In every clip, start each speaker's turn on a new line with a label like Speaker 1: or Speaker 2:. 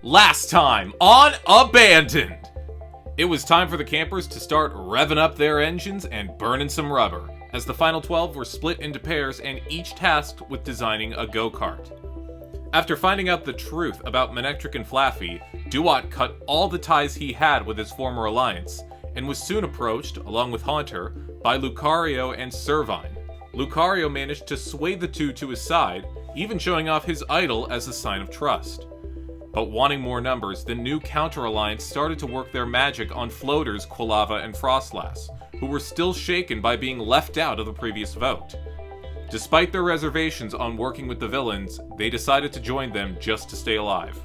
Speaker 1: Last time on Abandoned! It was time for the campers to start revving up their engines and burning some rubber, as the final 12 were split into pairs and each tasked with designing a go-kart. After finding out the truth about Manectric and Flaffy, Dewott cut all the ties he had with his former alliance, and was soon approached, along with Haunter, by Lucario and Servine. Lucario managed to sway the two to his side, even showing off his idol as a sign of trust. But wanting more numbers, the new counter-alliance started to work their magic on floaters Quilava and Frostlass, who were still shaken by being left out of the previous vote. Despite their reservations on working with the villains, they decided to join them just to stay alive.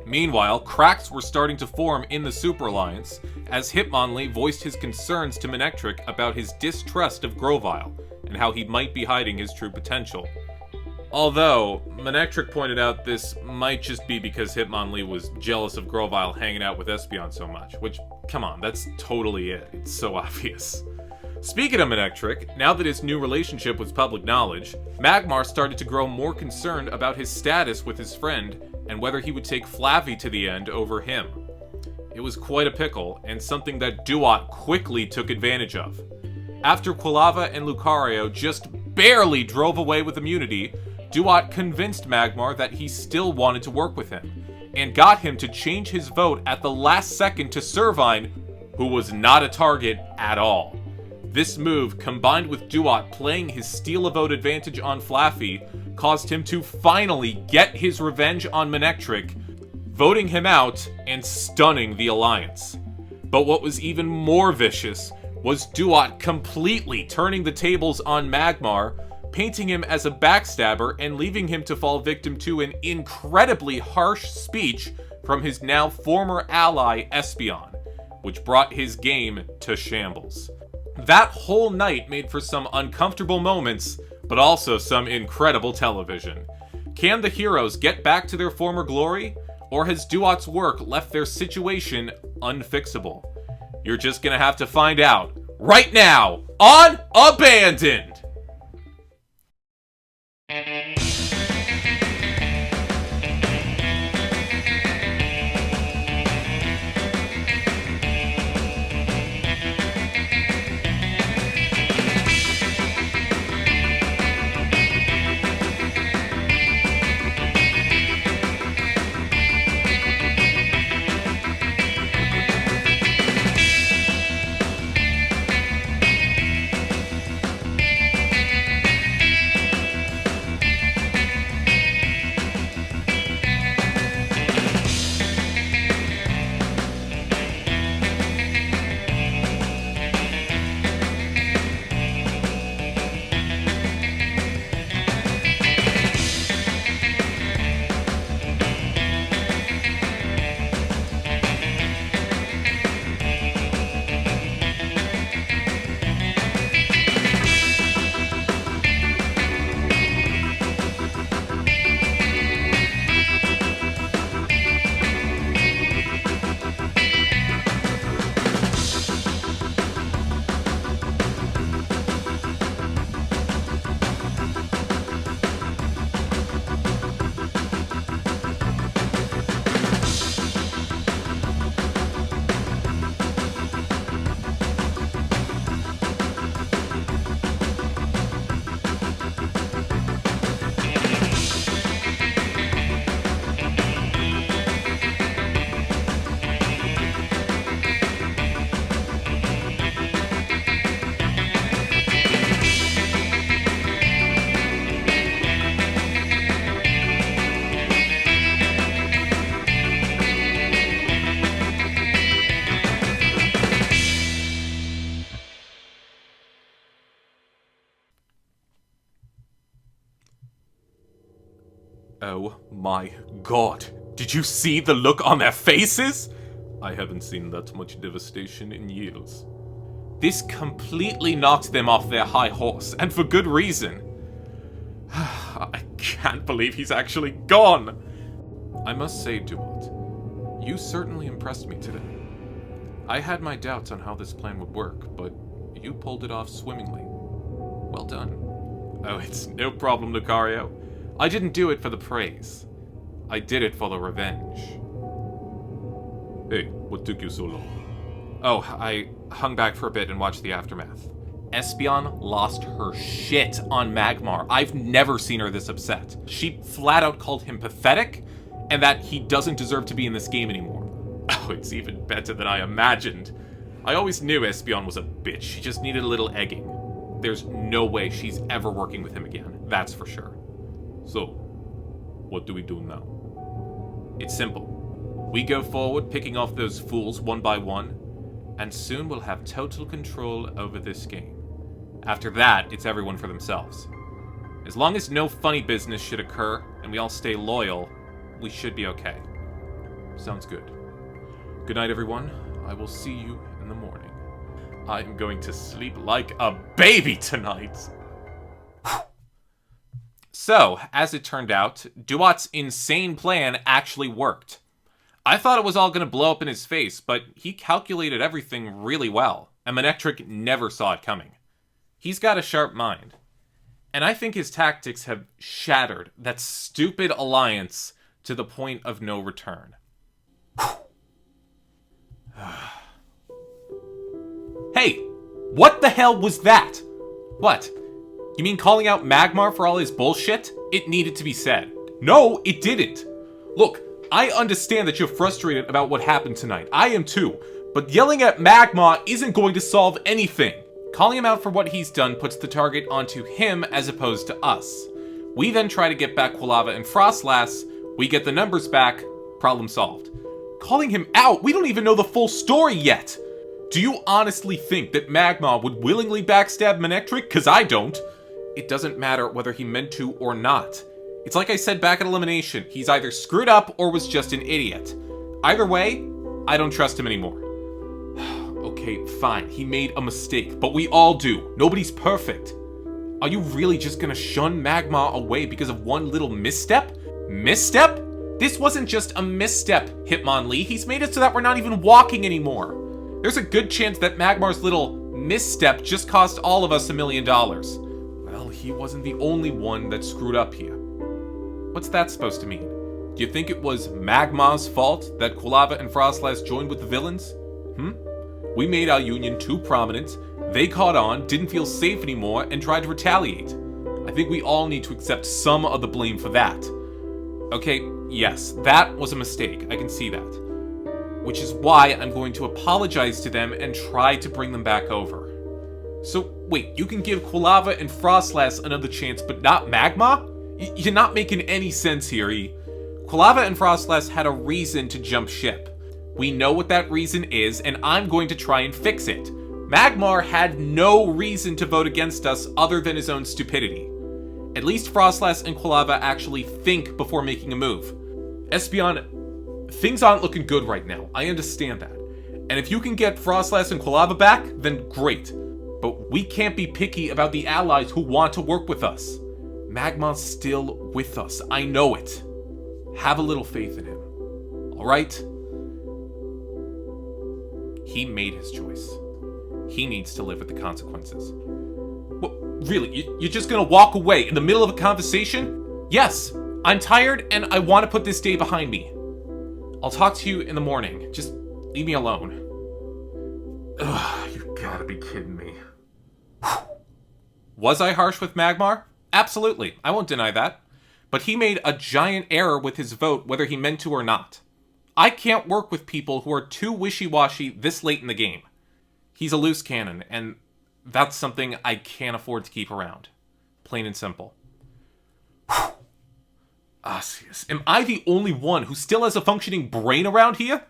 Speaker 1: Meanwhile, cracks were starting to form in the Super Alliance, as Hitmonlee voiced his concerns to Manectric about his distrust of Grovyle, and how he might be hiding his true potential. Although, Manectric pointed out this might just be because Hitmonlee was jealous of Grovyle hanging out with Espeon so much, which, come on, that's totally it. It's so obvious. Speaking of Manectric, now that his new relationship was public knowledge, Magmar started to grow more concerned about his status with his friend and whether he would take Flaffy to the end over him. It was quite a pickle, and something that Dewott quickly took advantage of. After Quilava and Lucario just barely drove away with immunity, Dewott convinced Magmar that he still wanted to work with him, and got him to change his vote at the last second to Servine, who was not a target at all. This move, combined with Dewott playing his steal-a-vote advantage on Flaffy, caused him to finally get his revenge on Manectric, voting him out and stunning the Alliance. But what was even more vicious was Dewott completely turning the tables on Magmar, painting him as a backstabber and leaving him to fall victim to an incredibly harsh speech from his now former ally Espeon, which brought his game to shambles. That whole night made for some uncomfortable moments, but also some incredible television. Can the heroes get back to their former glory, or has Dewott's work left their situation unfixable? You're just gonna have to find out right now on Abandoned! Oh my god. Did you see the look on their faces? I haven't seen that much devastation in years. This completely knocked them off their high horse, and for good reason. I can't believe he's actually gone. I must say, Dewott, you certainly impressed me today. I had my doubts on how this plan would work, but you pulled it off swimmingly. Well done. Oh, it's no problem, Lucario. I didn't do it for the praise. I did it for the revenge. Hey, what took you so long? Oh, I hung back for a bit and watched the aftermath. Espeon lost her shit on Magmar. I've never seen her this upset. She flat out called him pathetic, and that he doesn't deserve to be in this game anymore. Oh, it's even better than I imagined. I always knew Espeon was a bitch. She just needed a little egging. There's no way she's ever working with him again. That's for sure. So, what do we do now? It's simple. We go forward, picking off those fools one by one, and soon we'll have total control over this game. After that, it's everyone for themselves. As long as no funny business should occur, and we all stay loyal, we should be okay. Sounds good. Good night, everyone. I will see you in the morning. I'm going to sleep like a baby tonight. So, as it turned out, Dewott's insane plan actually worked. I thought it was all going to blow up in his face, but he calculated everything really well, and Manectric never saw it coming. He's got a sharp mind. And I think his tactics have shattered that stupid alliance to the point of no return. Hey, what the hell was that? What? You mean calling out Magmar for all his bullshit? It needed to be said. No, it didn't. Look, I understand that you're frustrated about what happened tonight. I am too. But yelling at Magmar isn't going to solve anything. Calling him out for what he's done puts the target onto him as opposed to us. We then try to get back Quilava and Frostlass. We get the numbers back. Problem solved. Calling him out? We don't even know the full story yet. Do you honestly think that Magmar would willingly backstab Manectric? Because I don't. It doesn't matter whether he meant to or not. It's like I said back at Elimination. He's either screwed up or was just an idiot. Either way, I don't trust him anymore. Okay, fine. He made a mistake, but we all do. Nobody's perfect. Are you really just gonna shun Magmar away because of one little misstep? Misstep? This wasn't just a misstep, Hitmonlee. He's made it so that we're not even walking anymore. There's a good chance that Magmar's little misstep just cost all of us $1 million. Well, he wasn't the only one that screwed up here. What's that supposed to mean? Do you think it was Magmar's fault that Quilava and Frostlass joined with the villains? We made our union too prominent, they caught on, didn't feel safe anymore, and tried to retaliate. I think we all need to accept some of the blame for that. Okay, yes, that was a mistake, I can see that. Which is why I'm going to apologize to them and try to bring them back over. So, wait, you can give Quilava and Frostlass another chance, but not Magmar? You're not making any sense here, E. Quilava and Frostlass had a reason to jump ship. We know what that reason is, and I'm going to try and fix it. Magmar had no reason to vote against us other than his own stupidity. At least Frostlass and Quilava actually think before making a move. Espeon, things aren't looking good right now. I understand that. And if you can get Frostlass and Quilava back, then great. But we can't be picky about the allies who want to work with us. Magmar's still with us. I know it. Have a little faith in him. Alright? He made his choice. He needs to live with the consequences. Well, really? You're just gonna walk away in the middle of a conversation? Yes, I'm tired and I want to put this day behind me. I'll talk to you in the morning. Just leave me alone. Ugh, you gotta be kidding me. Was I harsh with Magmar? Absolutely, I won't deny that. But he made a giant error with his vote, whether he meant to or not. I can't work with people who are too wishy-washy this late in the game. He's a loose cannon, and that's something I can't afford to keep around. Plain and simple. Arceus, am I the only one who still has a functioning brain around here?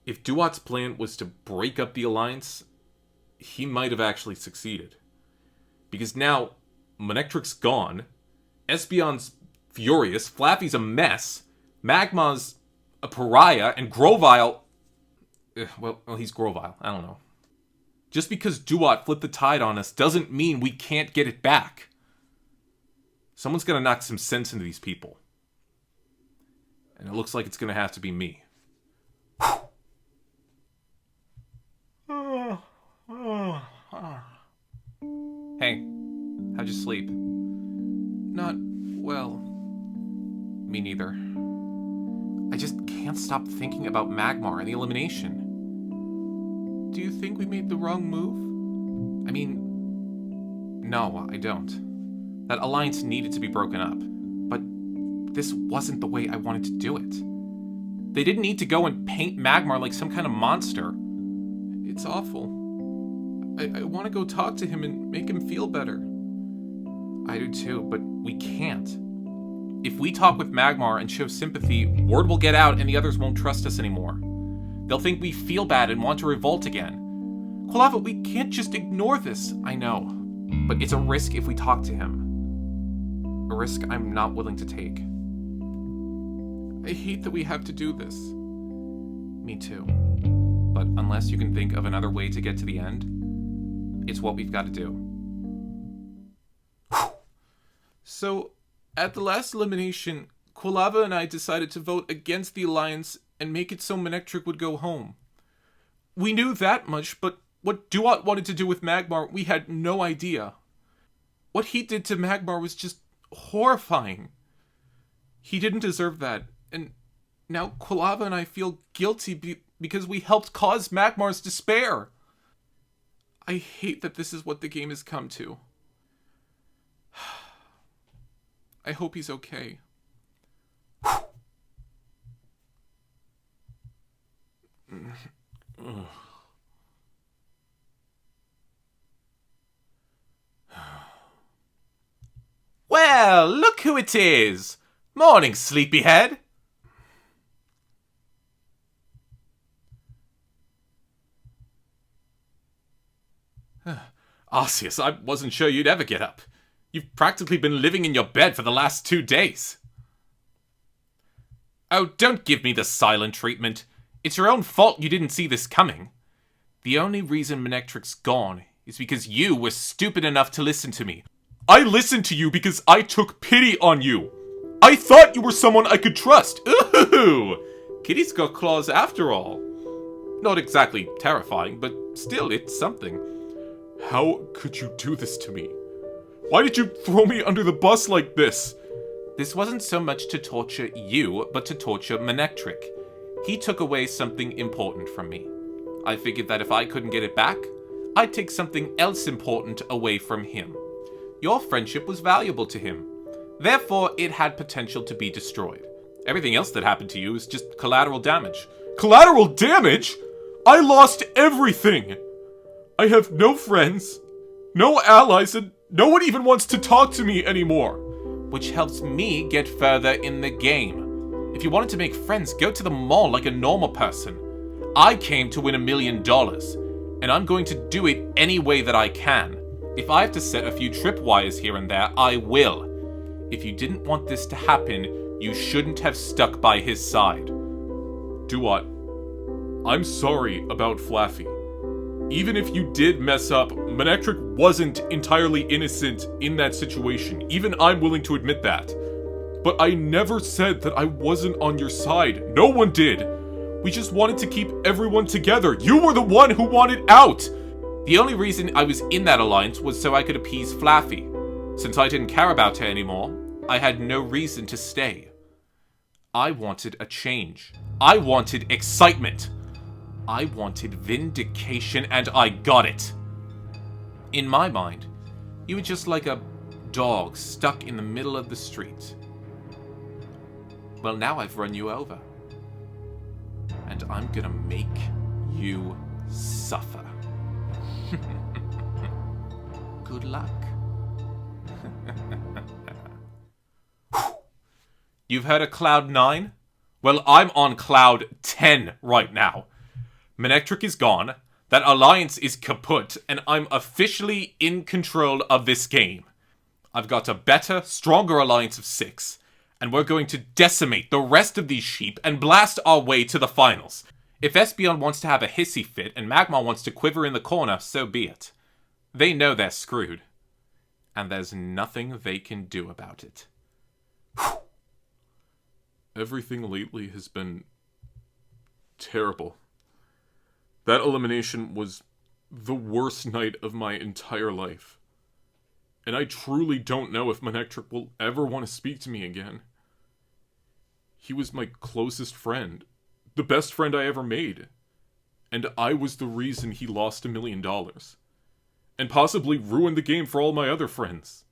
Speaker 1: If Dewott's plan was to break up the Alliance, he might have actually succeeded. Because now, Manectric's gone, Espeon's furious, Flaffy's a mess, Magmar's a pariah, and Grovyle... Well, he's Grovyle. I don't know. Just because Dewott flipped the tide on us doesn't mean we can't get it back. Someone's gonna knock some sense into these people. And it looks like it's gonna have to be me. Hey, how'd you sleep? Not well. Me neither. I just can't stop thinking about Magmar and the elimination. Do you think we made the wrong move? I mean, no, I don't. That alliance needed to be broken up, but this wasn't the way I wanted to do it. They didn't need to go and paint Magmar like some kind of monster. It's awful. I want to go talk to him and make him feel better. I do too, but we can't. If we talk with Magmar and show sympathy, word will get out and the others won't trust us anymore. They'll think we feel bad and want to revolt again. Quilava, we can't just ignore this. I know, but it's a risk if we talk to him. A risk I'm not willing to take. I hate that we have to do this. Me too. But unless you can think of another way to get to the end, it's what we've got to do. So, at the last elimination, Quilava and I decided to vote against the alliance and make it so Manectric would go home. We knew that much, but what Dewott wanted to do with Magmar, we had no idea. What he did to Magmar was just horrifying. He didn't deserve that, and now Quilava and I feel guilty because we helped cause Magmar's despair. I hate that this is what the game has come to. I hope he's okay. Well, look who it is! Morning, sleepyhead! Arceus, I wasn't sure you'd ever get up. You've practically been living in your bed for the last 2 days. Oh, don't give me the silent treatment. It's your own fault you didn't see this coming. The only reason Manectric's gone is because you were stupid enough to listen to me. I listened to you because I took pity on you. I thought you were someone I could trust. Ooh! Kitty's got claws after all. Not exactly terrifying, but still, it's something. How could you do this to me? Why did you throw me under the bus like this? This wasn't so much to torture you, but to torture Manectric. He took away something important from me. I figured that if I couldn't get it back, I'd take something else important away from him. Your friendship was valuable to him. Therefore, it had potential to be destroyed. Everything else that happened to you is just collateral damage. Collateral damage? I lost everything! I have no friends, no allies, and no one even wants to talk to me anymore. Which helps me get further in the game. If you wanted to make friends, go to the mall like a normal person. I came to win $1 million, and I'm going to do it any way that I can. If I have to set a few tripwires here and there, I will. If you didn't want this to happen, you shouldn't have stuck by his side. Dewott, I'm sorry about Flaffy. Even if you did mess up, Manectric wasn't entirely innocent in that situation. Even I'm willing to admit that. But I never said that I wasn't on your side. No one did. We just wanted to keep everyone together. You were the one who wanted out! The only reason I was in that alliance was so I could appease Flaffy. Since I didn't care about her anymore, I had no reason to stay. I wanted a change. I wanted excitement. I wanted vindication, and I got it. In my mind, you were just like a dog stuck in the middle of the street. Well, now I've run you over. And I'm gonna make you suffer. Good luck. You've heard of Cloud 9? Well, I'm on Cloud 10 right now. Manectric is gone, that alliance is kaput, and I'm officially in control of this game. I've got a better, stronger alliance of 6, and we're going to decimate the rest of these sheep and blast our way to the finals. If Espeon wants to have a hissy fit and Magmar wants to quiver in the corner, so be it. They know they're screwed. And there's nothing they can do about it. Everything lately has been terrible. That elimination was the worst night of my entire life. And I truly don't know if Manectric will ever want to speak to me again. He was my closest friend, the best friend I ever made. And I was the reason he lost $1 million. And possibly ruined the game for all my other friends.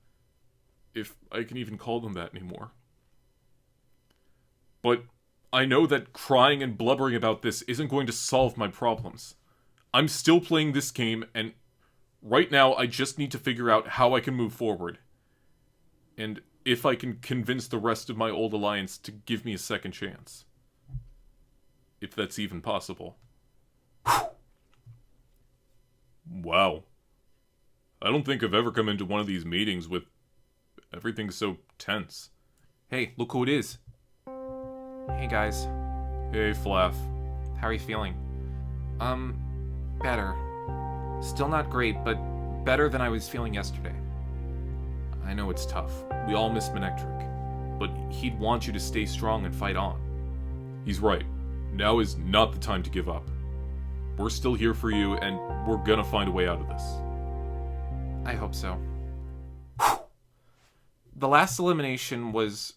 Speaker 1: If I can even call them that anymore. But I know that crying and blubbering about this isn't going to solve my problems. I'm still playing this game, and right now I just need to figure out how I can move forward. And if I can convince the rest of my old alliance to give me a second chance. If that's even possible. Wow. I don't think I've ever come into one of these meetings with everything so tense.
Speaker 2: Hey, look who it is. Hey guys.
Speaker 1: Hey, Flaff.
Speaker 2: How are you feeling? Better. Still not great, but better than I was feeling yesterday.
Speaker 1: I know it's tough. We all miss Manectric. But he'd want you to stay strong and fight on. He's right. Now is not the time to give up. We're still here for you, and we're gonna find a way out of this.
Speaker 2: I hope so. The last elimination was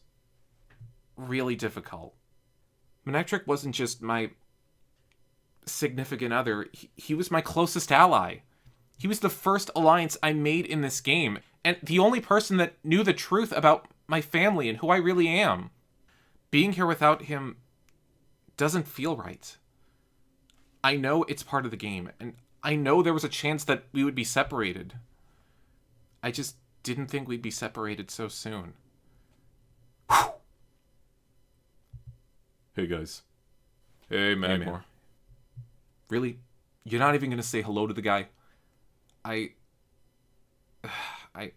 Speaker 2: really difficult. Manectric wasn't just my significant other, he was my closest ally. He was the first alliance I made in this game, and the only person that knew the truth about my family and who I really am. Being here without him doesn't feel right. I know it's part of the game, and I know there was a chance that we would be separated. I just didn't think we'd be separated so soon.
Speaker 1: Hey guys. Hey, Magmar.
Speaker 2: Hey, really? You're not even gonna say hello to the guy? I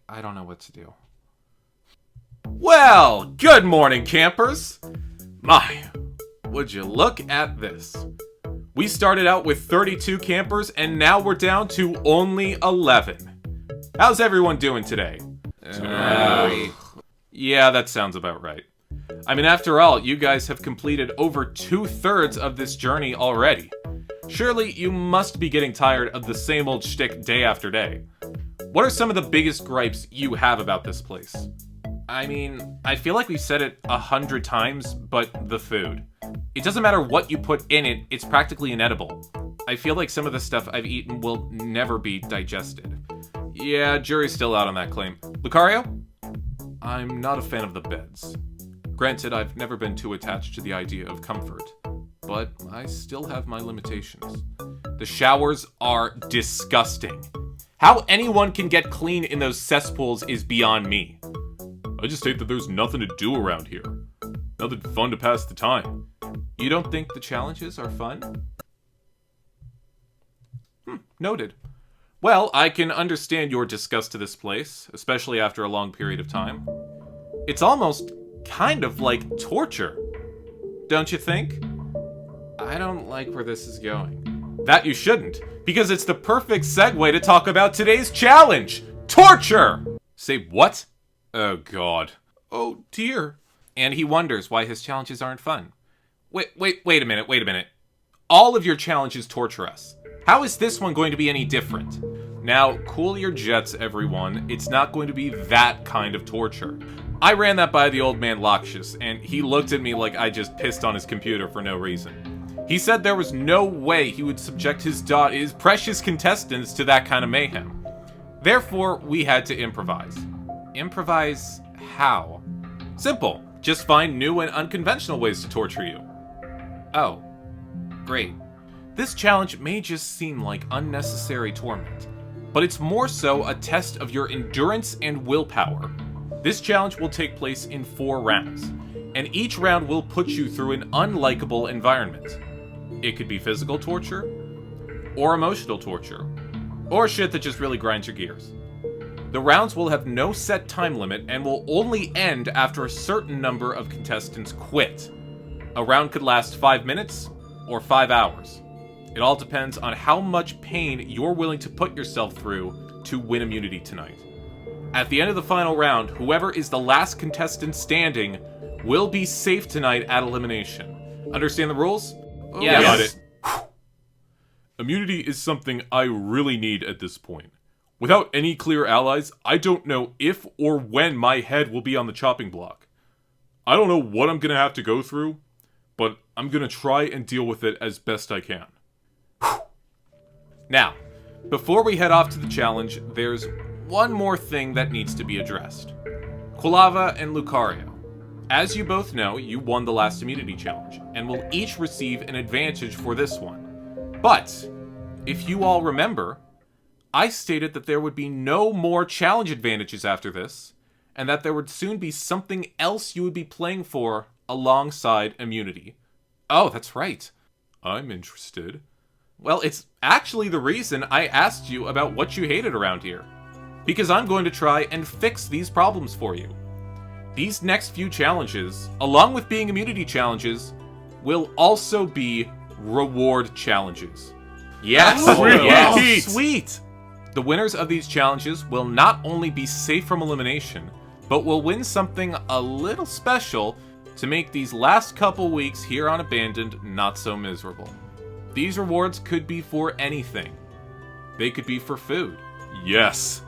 Speaker 2: don't know what to do. Well, good morning, campers! My, would you look at this? We started out with 32 campers, and now we're down to only 11. How's everyone doing today? Yeah, that sounds about right. I mean, after all, you guys have completed over 2/3 of this journey already. Surely you must be getting tired of the same old shtick day after day. What are some of the biggest gripes you have about this place? I mean, I feel like we've said it 100 times, but the food. It doesn't matter what you put in it, it's practically inedible. I feel like some of the stuff I've eaten will never be digested. Yeah, jury's still out on that claim. Lucario? I'm not a fan of the beds. Granted, I've never been too attached to the idea of comfort, but I still have my limitations. The showers are disgusting. How anyone can get clean in those cesspools is beyond me.
Speaker 1: I just hate that there's nothing to do around here. Nothing fun to pass the time.
Speaker 2: You don't think the challenges are fun? Noted. Well, I can understand your disgust to this place, especially after a long period of time. It's almost kind of like torture, don't you think? I don't like where this is going. That you shouldn't, because it's the perfect segue to talk about today's challenge! Torture! Say what? Oh god. Oh dear. And he wonders why his challenges aren't fun. Wait a minute. All of your challenges torture us. How is this one going to be any different? Now, cool your jets, everyone. It's not going to be that kind of torture. I ran that by the old man Lakshus, and he looked at me like I just pissed on his computer for no reason. He said there was no way he would subject his precious contestants to that kind of mayhem. Therefore, we had to improvise. Improvise how? Simple. Just find new and unconventional ways to torture you. Oh. Great. This challenge may just seem like unnecessary torment, but it's more so a test of your endurance and willpower. This challenge will take place in 4 rounds, and each round will put you through an unlikable environment. It could be physical torture, or emotional torture, or shit that just really grinds your gears. The rounds will have no set time limit and will only end after a certain number of contestants quit. A round could last 5 minutes or 5 hours. It all depends on how much pain you're willing to put yourself through to win immunity tonight. At the end of the final round, whoever is the last contestant standing will be safe tonight at elimination. Understand the rules?
Speaker 1: Yes. Got it. Immunity is something I really need at this point. Without any clear allies, I don't know if or when my head will be on the chopping block. I don't know what I'm gonna have to go through,
Speaker 2: but I'm gonna try and deal with it as best I can.
Speaker 1: Now, before we head off to the challenge, there's one more thing that needs to be addressed. Quilava and Lucario. As you both know, you won the last immunity challenge, and will each receive an advantage for this one. But, if you all remember, I stated that there would be no more challenge advantages after this, and that there would soon be something else you would be playing for alongside immunity. Oh, that's right.
Speaker 2: I'm interested.
Speaker 1: Well, it's actually the reason I asked you about what you hated around here. Because I'm going to try and fix these problems for you. These next few challenges, along with being immunity challenges, will also be reward challenges. Yes!
Speaker 2: Sweet!
Speaker 1: Sweet! The winners of these challenges will not only be safe from elimination, but will win something a little special to make these last couple weeks here on Abandoned not so miserable. These rewards could be for anything. They could be for food.
Speaker 2: Yes.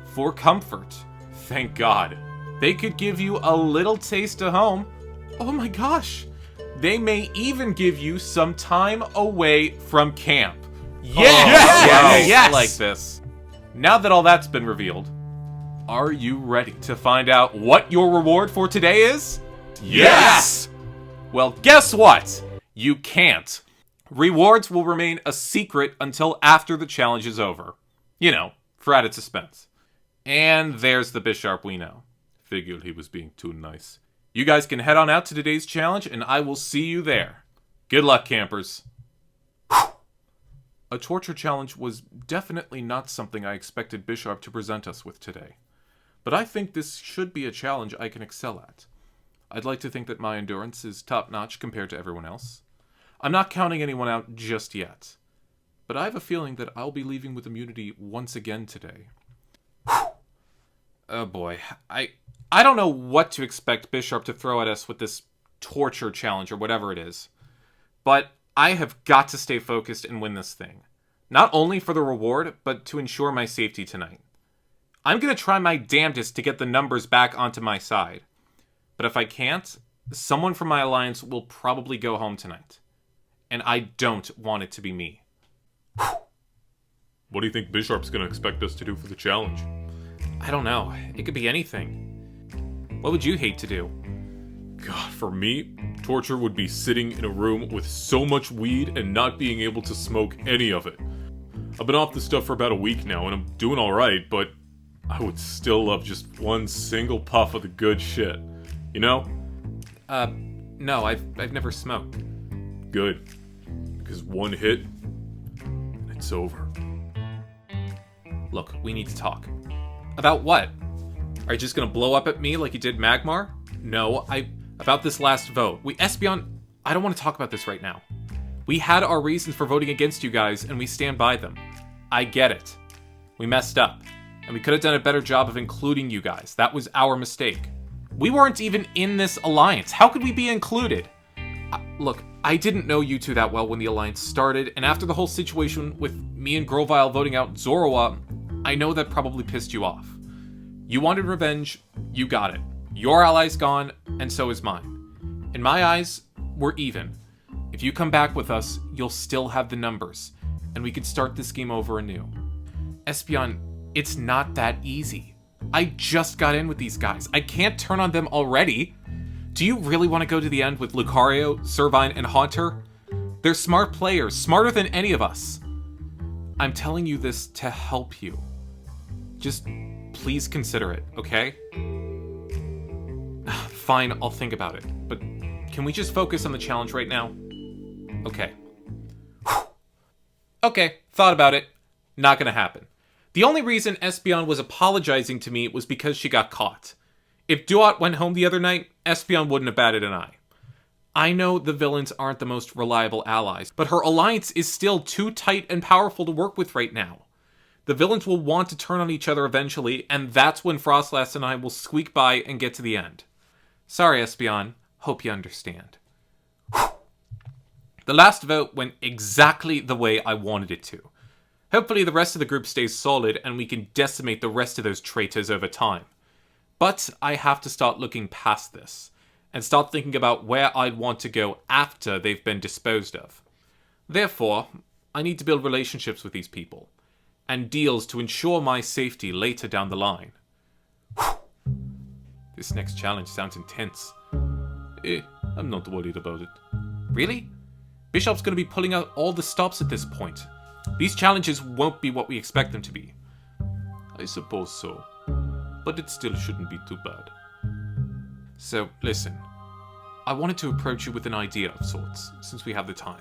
Speaker 1: For comfort. Thank God. They could give you a little taste of home. Oh my gosh. They may even give you some time away from camp. Yes! I like this. Now that all that's been revealed, are you ready to find out what your reward for today is?
Speaker 2: Yes!
Speaker 1: Well, guess what? You can't. Rewards will remain a secret until after the challenge is over. You know, for added suspense. And there's the Bisharp we know.
Speaker 2: Figured he was being too nice.
Speaker 1: You guys can head on out to today's challenge, and I will see you there. Good luck, campers. A torture challenge was definitely not something I expected Bisharp to present us with today. But I think this should be a challenge I can excel at. I'd like to think that my endurance is top-notch compared to everyone else. I'm not counting anyone out just yet. But I have a feeling that I'll be leaving with immunity once again today. Oh boy, I don't know what to expect Bisharp to throw at us with this torture challenge or whatever it is. But I have got to stay focused and win this thing. Not only for the reward, but to ensure my safety tonight. I'm going to try my damnedest to get the numbers back onto my side. But if I can't, someone from my alliance will probably go home tonight. And I don't want it to be me.
Speaker 2: What do you think Bisharp's gonna expect us to do for the challenge?
Speaker 1: I don't know. It could be anything. What would you hate to do?
Speaker 2: God, for me, torture would be sitting in a room with so much weed and not being able to smoke any of it. I've been off this stuff for about a week now and I'm doing alright, but I would still love just one single puff of the good shit. You know?
Speaker 1: No, I've never smoked.
Speaker 2: Good. Because one hit, and it's over.
Speaker 1: Look, we need to talk. About what? Are you just gonna blow up at me like you did Magmar? No, about this last vote. Espeon, I don't want to talk about this right now. We had our reasons for voting against you guys, and we stand by them. I get it. We messed up. And we could have done a better job of including you guys. That was our mistake. We weren't even in this alliance. How could we be included? Look, I didn't know you two that well when the alliance started, and after the whole situation with me and Grovile voting out Zoroa, I know that probably pissed you off. You wanted revenge, you got it. Your ally's gone, and so is mine. In my eyes, we're even. If you come back with us, you'll still have the numbers, and we could start this game over anew. Espeon, it's not that easy. I just got in with these guys. I can't turn on them already. Do you really want to go to the end with Lucario, Servine, and Haunter? They're smart players, smarter than any of us. I'm telling you this to help you. Just please consider it, okay? Fine, I'll think about it. But can we just focus on the challenge right now? Okay. Okay, thought about it. Not gonna happen. The only reason Espeon was apologizing to me was because she got caught. If Dewott went home the other night, Espeon wouldn't have batted an eye. I know the villains aren't the most reliable allies, but her alliance is still too tight and powerful to work with right now. The villains will want to turn on each other eventually, and that's when Frostlass and I will squeak by and get to the end. Sorry, Espeon. Hope you understand. The last vote went exactly the way I wanted it to. Hopefully the rest of the group stays solid and we can decimate the rest of those traitors over time. But I have to start looking past this. and start thinking about where I'd want to go after they've been disposed of. Therefore, I need to build relationships with these people, and deals to ensure my safety later down the line. Whew. This next challenge sounds intense.
Speaker 2: I'm not worried about it.
Speaker 1: Really? Bisharp's going to be pulling out all the stops at this point. These challenges won't be what we expect them to be.
Speaker 2: I suppose so. But it still shouldn't be too bad.
Speaker 1: So, listen. I wanted to approach you with an idea of sorts, since we have the time.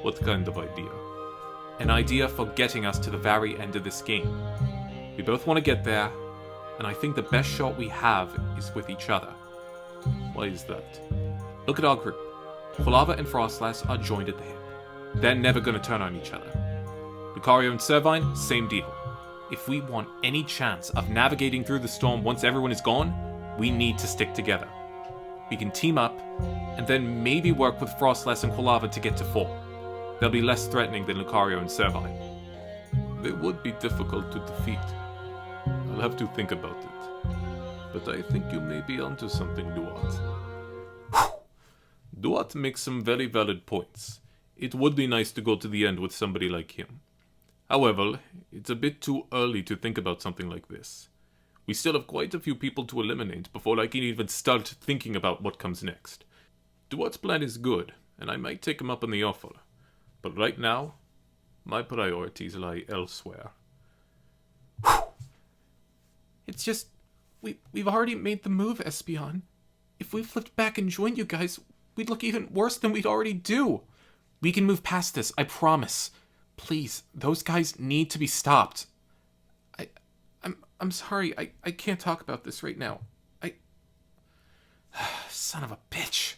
Speaker 2: What kind of idea?
Speaker 1: An idea for getting us to the very end of this game. We both want to get there, and I think the best shot we have is with each other.
Speaker 2: Why is that?
Speaker 1: Look at our group. Quilava and Frostlass are joined at the hip. They're never going to turn on each other. Lucario and Servine, same deal. If we want any chance of navigating through the storm once everyone is gone, we need to stick together. We can team up, and then maybe work with Frostlass and Quilava to get to 4. They'll be less threatening than Lucario and Servine.
Speaker 2: They would be difficult to defeat. I'll have to think about it. But I think you may be onto something, Dewott. Dewott makes some very valid points. It would be nice to go to the end with somebody like him. However, it's a bit too early to think about something like this. We still have quite a few people to eliminate before I can even start thinking about what comes next. Dewott's plan is good, and I might take him up on the offer. But right now, my priorities lie elsewhere.
Speaker 1: It's just, we've already made the move, Espeon. If we flipped back and joined you guys, we'd look even worse than we'd already do. We can move past this, I promise. Please, those guys need to be stopped. I'm sorry, I can't talk about this right now. Son of a bitch.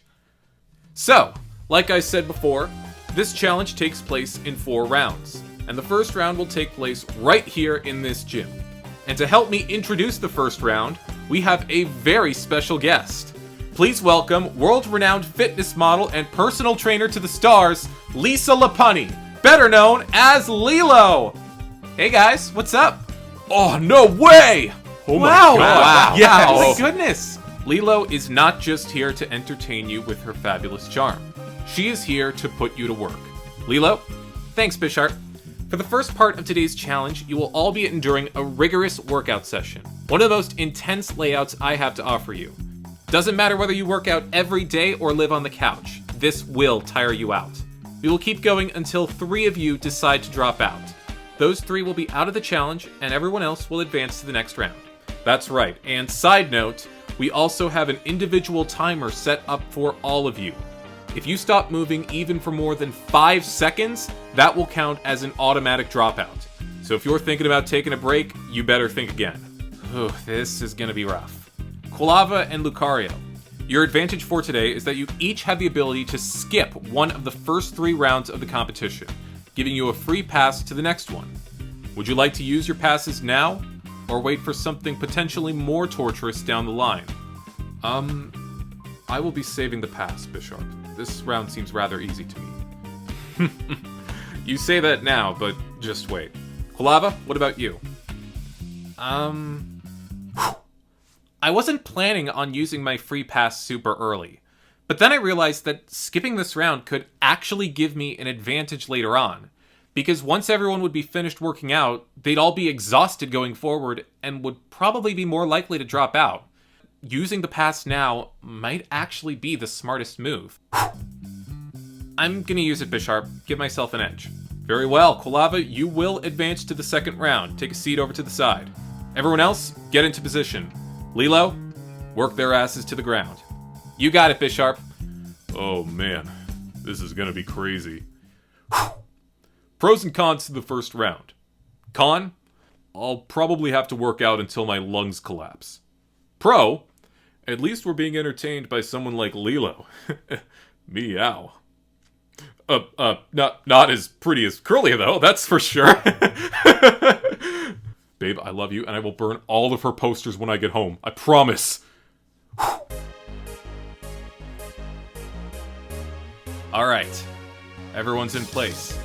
Speaker 1: So, like I said before, this challenge takes place in 4 rounds, and the first round will take place right here in this gym. And to help me introduce the first round, we have a very special guest. Please welcome world-renowned fitness model and personal trainer to the stars, Lisa Lapunny, better known as Lilo. Hey guys, what's up?
Speaker 2: Oh, no way! Oh my
Speaker 1: Wow!
Speaker 2: God.
Speaker 1: Yes.
Speaker 2: Yes!
Speaker 1: Oh my goodness! Lilo is not just here to entertain you with her fabulous charm. She is here to put you to work. Lilo, thanks Bisharp. For the first part of today's challenge, you will all be enduring a rigorous workout session. One of the most intense layouts I have to offer you. Doesn't matter whether you work out every day or live on the couch. This will tire you out. We will keep going until 3 of you decide to drop out. Those 3 will be out of the challenge, and everyone else will advance to the next round. That's right, and side note, we also have an individual timer set up for all of you. If you stop moving even for more than 5 seconds, that will count as an automatic dropout. So if you're thinking about taking a break, you better think again. This is gonna be rough. Quilava and Lucario, your advantage for today is that you each have the ability to skip one of the first 3 rounds of the competition, giving you a free pass to the next one. Would you like to use your passes now, or wait for something potentially more torturous down the line? I will be saving the pass, Bisharp. This round seems rather easy to me. You say that now, but just wait. Quilava, what about you? I wasn't planning on using my free pass super early, but then I realized that skipping this round could actually give me an advantage later on, because once everyone would be finished working out, they'd all be exhausted going forward and would probably be more likely to drop out. Using the pass now might actually be the smartest move. I'm gonna use it, Bisharp. Give myself an edge. Very well, Quilava, you will advance to the second round. Take a seat over to the side. Everyone else, get into position. Lilo, work their asses to the ground. You got it, Bisharp.
Speaker 2: Oh man, this is gonna be crazy. Pros and cons to the first round. Con, I'll probably have to work out until my lungs collapse. Pro, at least we're being entertained by someone like Lilo. Meow. Not as pretty as Curly though, that's for sure. Babe, I love you, and I will burn all of her posters when I get home. I promise.
Speaker 1: Alright. Everyone's in place.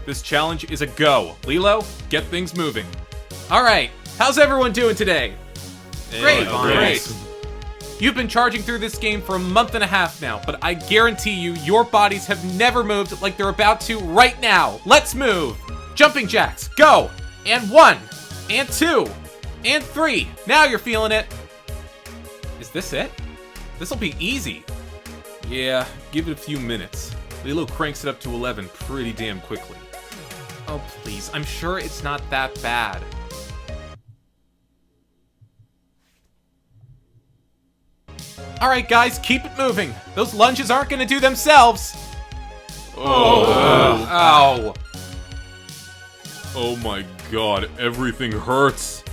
Speaker 1: This challenge is a go. Lilo, get things moving. Alright, how's everyone doing today?
Speaker 3: Great,
Speaker 1: Great. You've been charging through this game for a month and a half now, but I guarantee you, your bodies have never moved like they're about to right now. Let's move. Jumping jacks, go. And 1, and 2, and 3. Now you're feeling it. Is this it? This'll be easy.
Speaker 2: Yeah, give it a few minutes. Lilo cranks it up to 11 pretty damn quickly.
Speaker 1: Oh, please. I'm sure it's not that bad. Alright, guys, keep it moving. Those lunges aren't gonna do themselves.
Speaker 2: Ow. Oh my god, everything hurts.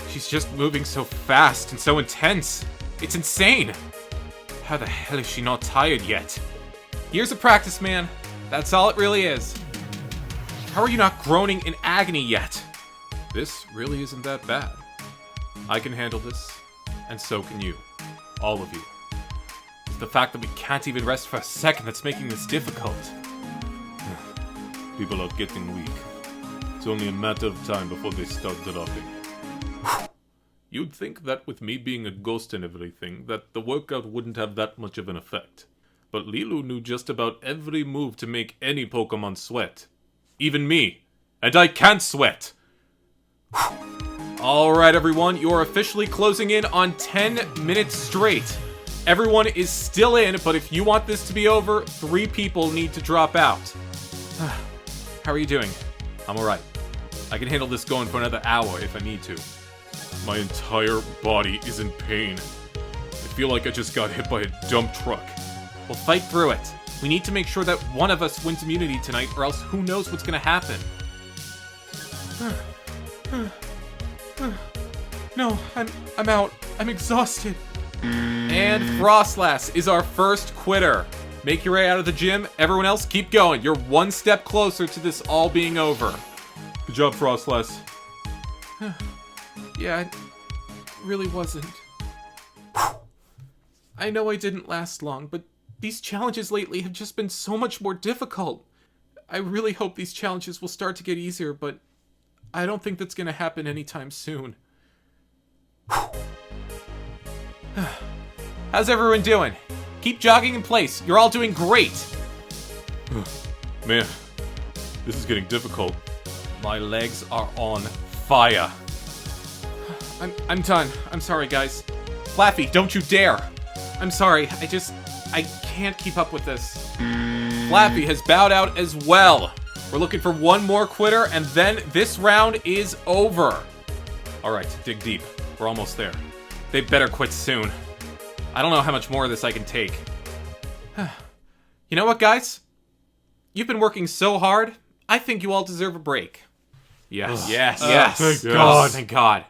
Speaker 1: She's just moving so fast and so intense. It's insane. How the hell is she not tired yet? Years of practice, man. That's all it really is. How are you not groaning in agony yet?
Speaker 2: This really isn't that bad. I can handle this, and so can you. All of you.
Speaker 1: It's the fact that we can't even rest for a second that's making this difficult.
Speaker 2: People are getting weak. It's only a matter of time before they start dropping. You'd think that with me being a ghost and everything, that the workout wouldn't have that much of an effect. But Lilu knew just about every move to make any Pokemon sweat. Even me. And I can't sweat!
Speaker 1: Alright everyone, you are officially closing in on 10 minutes straight. Everyone is still in, but if you want this to be over, 3 people need to drop out. How are you doing?
Speaker 2: I'm alright. I can handle this going for another hour if I need to. My entire body is in pain. I feel like I just got hit by a dump truck.
Speaker 1: We'll fight through it. We need to make sure that one of us wins immunity tonight, or else who knows what's gonna happen. No, I'm out. I'm exhausted. And Frostlass is our first quitter. Make your way out of the gym. Everyone else, keep going. You're one step closer to this all being over.
Speaker 2: Good job, Frostlass.
Speaker 1: Yeah, it really wasn't. I know I didn't last long, but these challenges lately have just been so much more difficult. I really hope these challenges will start to get easier, but I don't think that's gonna happen anytime soon. How's everyone doing? Keep jogging in place. You're all doing great.
Speaker 2: Man, this is getting difficult.
Speaker 1: My legs are on fire. I'm done. I'm sorry, guys. Flaffy, don't you dare. I'm sorry. I can't keep up with this. Flaffy has bowed out as well. We're looking for one more quitter, and then this round is over. Alright, dig deep. We're almost there. They better quit soon. I don't know how much more of this I can take. You know what, guys? You've been working so hard, I think you all deserve a break. Yes, yes.
Speaker 2: Thank
Speaker 1: God, thank God.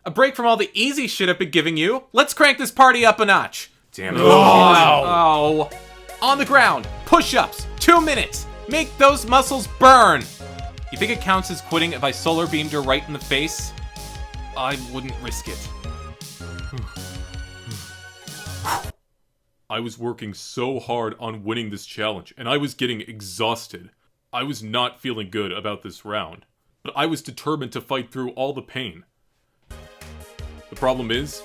Speaker 1: A break from all the easy shit I've been giving you. Let's crank this party up a notch. Damn it. Oh. On the ground. Push-ups. 2 minutes. Make those muscles burn. You think it counts as quitting if I solar beamed her right in the face? I wouldn't risk it.
Speaker 2: I was working so hard on winning this challenge, and I was getting exhausted. I was not feeling good about this round, but I was determined to fight through all the pain. The problem is,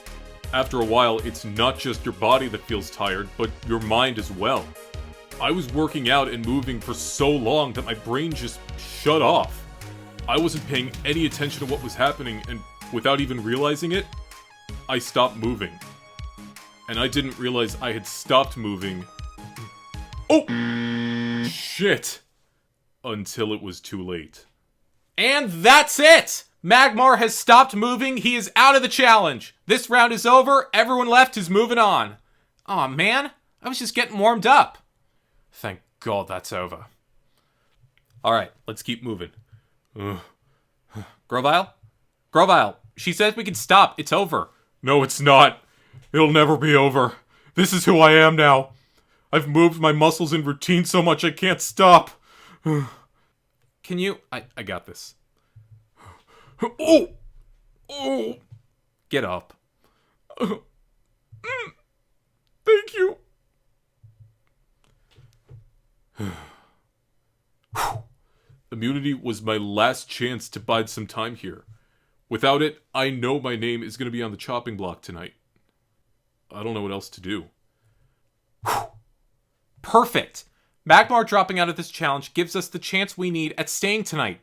Speaker 2: after a while, it's not just your body that feels tired, but your mind as well. I was working out and moving for so long that my brain just shut off. I wasn't paying any attention to what was happening, and without even realizing it, I stopped moving. And I didn't realize I had stopped moving. Oh! Shit! Until it was too late.
Speaker 1: And that's it! Magmar has stopped moving. He is out of the challenge. This round is over. Everyone left is moving on. Aw, man. I was just getting warmed up. Thank God that's over. Alright, let's keep moving. Grovile? Grovile, she says we can stop. It's over.
Speaker 2: No, it's not. It'll never be over. This is who I am now. I've moved my muscles in routine so much I can't stop.
Speaker 1: Can you... I got this.
Speaker 2: Oh! Oh!
Speaker 1: Get up.
Speaker 2: Thank you. Immunity was my last chance to bide some time here. Without it, I know my name is going to be on the chopping block tonight.
Speaker 1: I don't know what else to do.
Speaker 2: Perfect! Magmar dropping out of this challenge gives us the chance we need at staying tonight.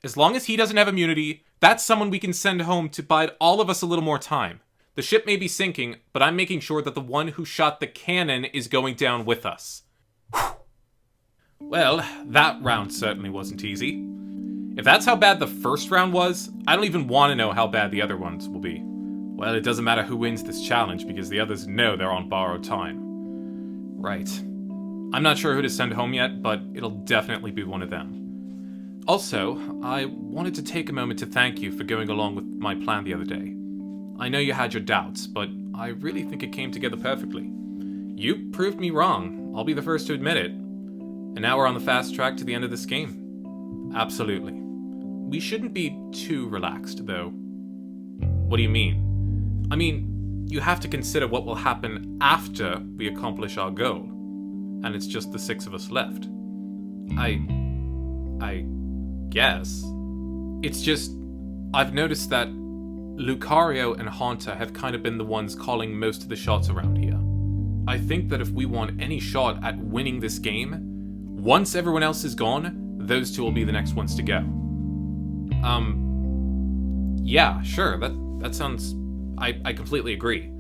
Speaker 2: As long as he doesn't have immunity, that's someone we can send home to bide all of us a little more time. The ship may be sinking, but I'm making sure that the one who shot the cannon is going down with us. Well, that round certainly wasn't easy. If that's how bad the first round was, I don't even want to know how bad the other ones will be. Well, it doesn't matter who wins this challenge because the others know they're on borrowed time. Right. I'm not sure who to send home yet, but it'll definitely be one of them. Also, I wanted to take a moment to thank you for going along with my plan the other day. I know you had your doubts, but I really think it came together perfectly. You proved me wrong, I'll be the first to admit it. And now we're on the fast track to the end of this game. Absolutely. We shouldn't be too relaxed, though. What do you mean? I mean, you have to consider what will happen after we accomplish our goal. And it's just the 6 of us left. I guess. It's just, I've noticed that Lucario and Haunter have kind of been the ones calling most of the shots around here. I think that if we want any shot at winning this game, once everyone else is gone, those two will be the next ones to go. Yeah, sure, that sounds... I completely agree.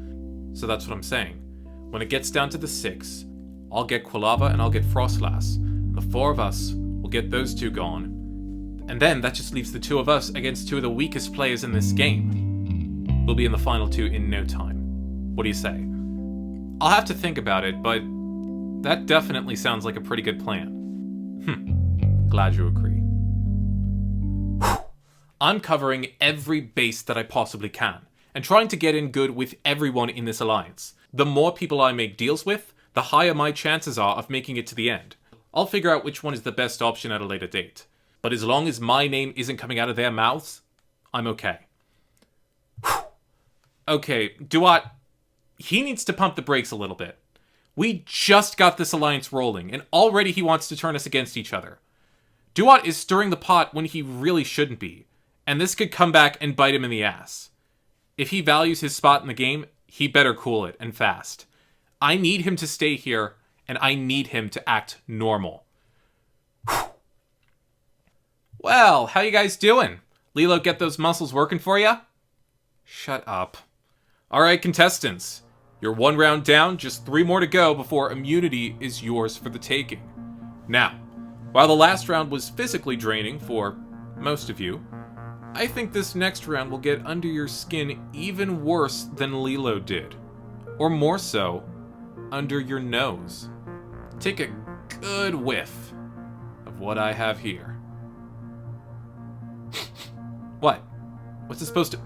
Speaker 2: So that's what I'm saying. When it gets down to the 6, I'll get Quilava and I'll get Frostlass. And the 4 of us will get those 2 gone. And then that just leaves the 2 of us against 2 of the weakest players in this game. We'll be in the final 2 in no time. What do you say? I'll have to think about it, but that definitely sounds like a pretty good plan. Glad you agree. I'm covering every base that I possibly can, and trying to get in good with everyone in this alliance. The more people I make deals with, the higher my chances are of making it to the end. I'll figure out which one is the best option at a later date. But as long as my name isn't coming out of their mouths, I'm okay. Okay, Dewott, he needs to pump the brakes a little bit. We just got this alliance rolling, and already he wants to turn us against each other. Dewott is stirring the pot when he really shouldn't be, and this could come back and bite him in the ass. If he values his spot in the game, he better cool it, and fast. I need him to stay here, and I need him to act normal. Well, how you guys doing? Lilo, get those muscles working for ya? Shut up. Alright, contestants. You're 1 round down, just 3 more to go before immunity is yours for the taking. Now, while the last round was physically draining for most of you, I think this next round will get under your skin even worse than Lilo did. Or more so, under your nose. Take a good whiff of what I have here. What? What's it supposed to...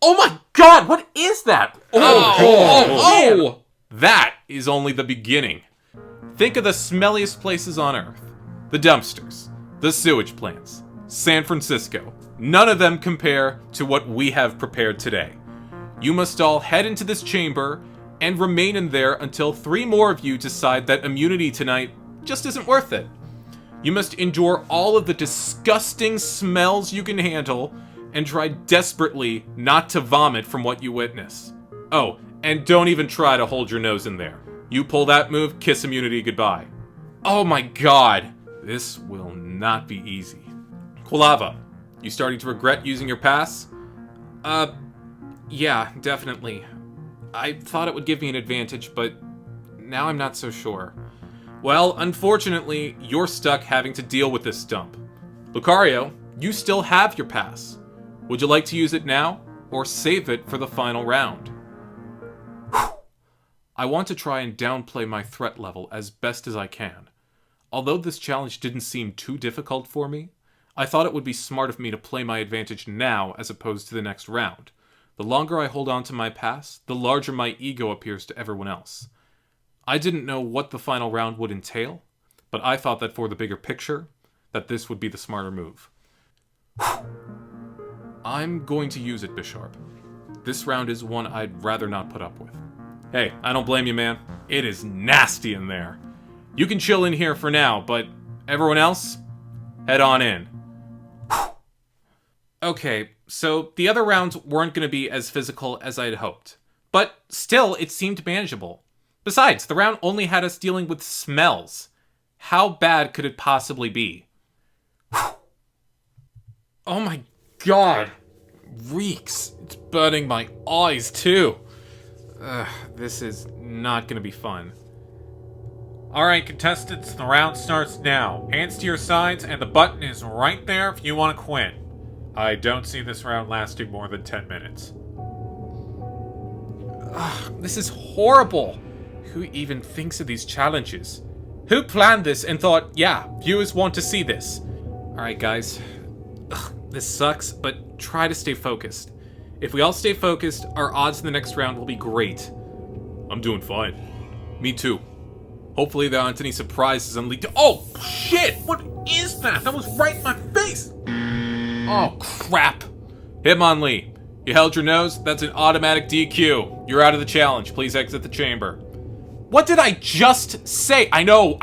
Speaker 2: Oh my god, what is that? Oh! That is only the beginning. Think of the smelliest places on Earth. The dumpsters, the sewage plants, San Francisco. None of them compare to what we have prepared today. You must all head into this chamber and remain in there until 3 more of you decide that immunity tonight just isn't worth it. You must endure all of the disgusting smells you can handle and try desperately not to vomit from what you witness. Oh, and don't even try to hold your nose in there. You pull that move, kiss immunity goodbye. Oh my god, this will not be easy. Quilava, you starting to regret using your pass? Yeah, definitely. I thought it would give me an advantage, but now I'm not so sure. Well, unfortunately, you're stuck having to deal with this dump. Lucario, you still have your pass. Would you like to use it now, or save it for the final round? I want to try and downplay my threat level as best as I can. Although this challenge didn't seem too difficult for me, I thought it would be smart of me to play my advantage now as opposed to the next round. The longer I hold on to my pass, the larger my ego appears to everyone else. I didn't know what the final round would entail, but I thought that for the bigger picture, that this would be the smarter move. I'm going to use it, Bisharp. This round is one I'd rather not put up with. Hey, I don't blame you, man. It is nasty in there. You can chill in here for now, but everyone else, head on in. Okay, so the other rounds weren't going to be as physical as I'd hoped,
Speaker 1: But still, it seemed manageable. Besides, the round only had us dealing with smells. How bad could it possibly be? Whew. Oh my god. Reeks. It's burning my eyes too. This is not gonna be fun. Alright, contestants, the round starts now. Hands to your sides, and the button is right there if you want to quit. I don't see this round lasting more than 10 minutes. This is horrible. Who even thinks of these challenges? Who planned this and thought, yeah, viewers want to see this? Alright, guys. This sucks, but try to stay focused. If we all stay focused, our odds in the next round will be great.
Speaker 2: I'm doing fine.
Speaker 1: Me too. Hopefully there aren't any surprises unleashed. Oh, shit! What is that? That was right in my face! Oh, crap. Hitmonlee, you held your nose? That's an automatic DQ. You're out of the challenge. Please exit the chamber. What did I just say? I know.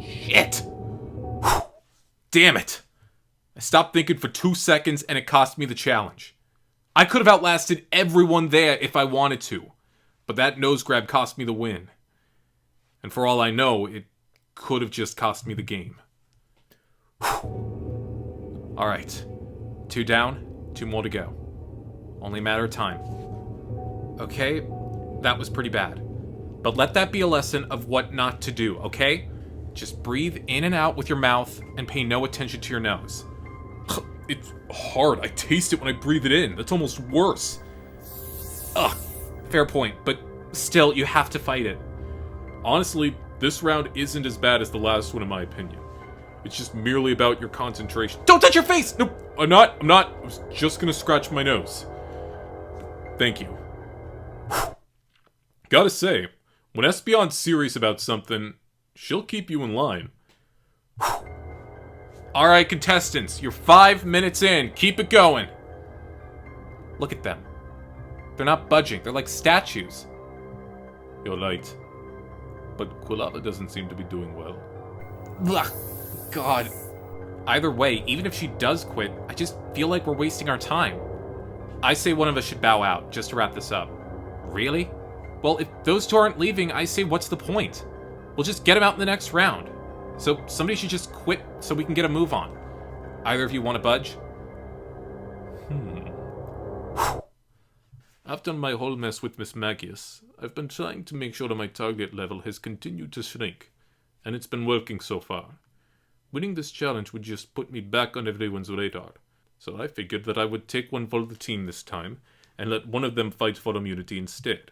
Speaker 1: Shit. Whew. Damn it. I stopped thinking for 2 seconds and it cost me the challenge. I could have outlasted everyone there if I wanted to, but that nose grab cost me the win. And for all I know, it could have just cost me the game. Alright. 2 down, 2 more to go. Only a matter of time. Okay, that was pretty bad. But let that be a lesson of what not to do, okay? Just breathe in and out with your mouth and pay no attention to your nose.
Speaker 2: It's hard. I taste it when I breathe it in. That's almost worse.
Speaker 1: Ugh, fair point, but still, you have to fight it.
Speaker 2: Honestly, this round isn't as bad as the last one in my opinion. It's just merely about your concentration.
Speaker 1: Don't touch your face!
Speaker 2: No, I'm not. I was just gonna scratch my nose. Thank you. Gotta say, when Espeon's serious about something, she'll keep you in line.
Speaker 1: Alright, contestants, you're 5 minutes in. Keep it going. Look at them. They're not budging. They're like statues.
Speaker 2: You're right. But Quilava doesn't seem to be doing well.
Speaker 1: Ugh, God. Either way, even if she does quit, I just feel like we're wasting our time. I say one of us should bow out, just to wrap this up. Really? Well, if those two aren't leaving, I say what's the point? We'll just get them out in the next round. So somebody should just quit so we can get a move on. Either of you want to budge?
Speaker 2: I've done my whole mess with Miss Magius. I've been trying to make sure that my target level has continued to shrink, and it's been working so far. Winning this challenge would just put me back on everyone's radar, so I figured that I would take one for the team this time, and let one of them fight for immunity instead.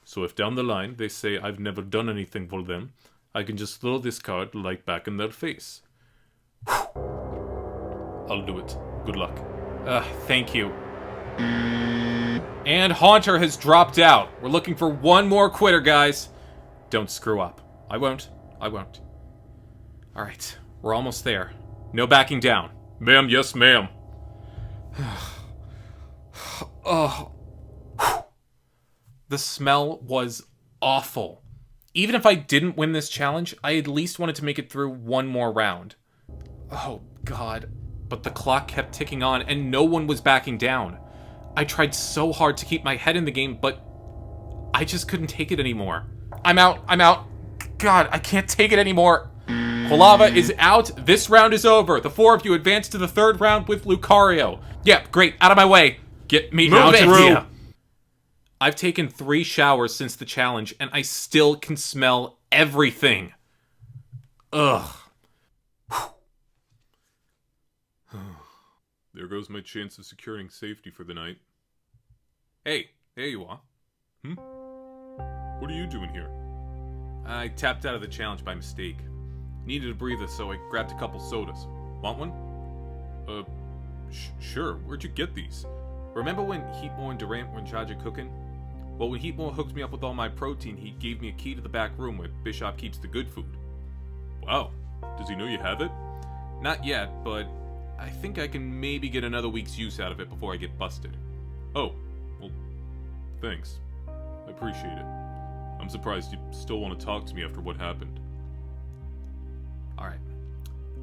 Speaker 2: So if down the line they say I've never done anything for them, I can just throw this card right back in their face. I'll do it. Good luck.
Speaker 1: Thank you. And Haunter has dropped out. We're looking for one more quitter, guys. Don't screw up. I won't. Alright, we're almost there. No backing down.
Speaker 2: Ma'am, yes ma'am.
Speaker 1: Oh. The smell was awful. Even if I didn't win this challenge, I at least wanted to make it through one more round. Oh, God. But the clock kept ticking on, and no one was backing down. I tried so hard to keep my head in the game, but I just couldn't take it anymore. I'm out. God, I can't take it anymore. Quilava is out. This round is over. The 4 of you advance to the 3rd round with Lucario. Yep, great. Out of my way. Get me
Speaker 2: Move
Speaker 1: moving.
Speaker 2: through.
Speaker 1: I've taken 3 showers since the challenge, and I still can smell everything. Ugh.
Speaker 2: There goes my chance of securing safety for the night. Hey, there you are. What are you doing here?
Speaker 1: I tapped out of the challenge by mistake. Needed a breather, so I grabbed a couple sodas. Want one?
Speaker 2: Sure. Where'd you get these?
Speaker 1: Remember when Hitmonlee and Durant were in charge of cooking? Well, when Hitmonlee hooked me up with all my protein, he gave me a key to the back room where Bisharp keeps the good food.
Speaker 2: Wow. Does he know you have it?
Speaker 1: Not yet, but I think I can maybe get another week's use out of it before I get busted.
Speaker 2: Oh, well, thanks. I appreciate it. I'm surprised you still want to talk to me after what happened.
Speaker 1: Alright.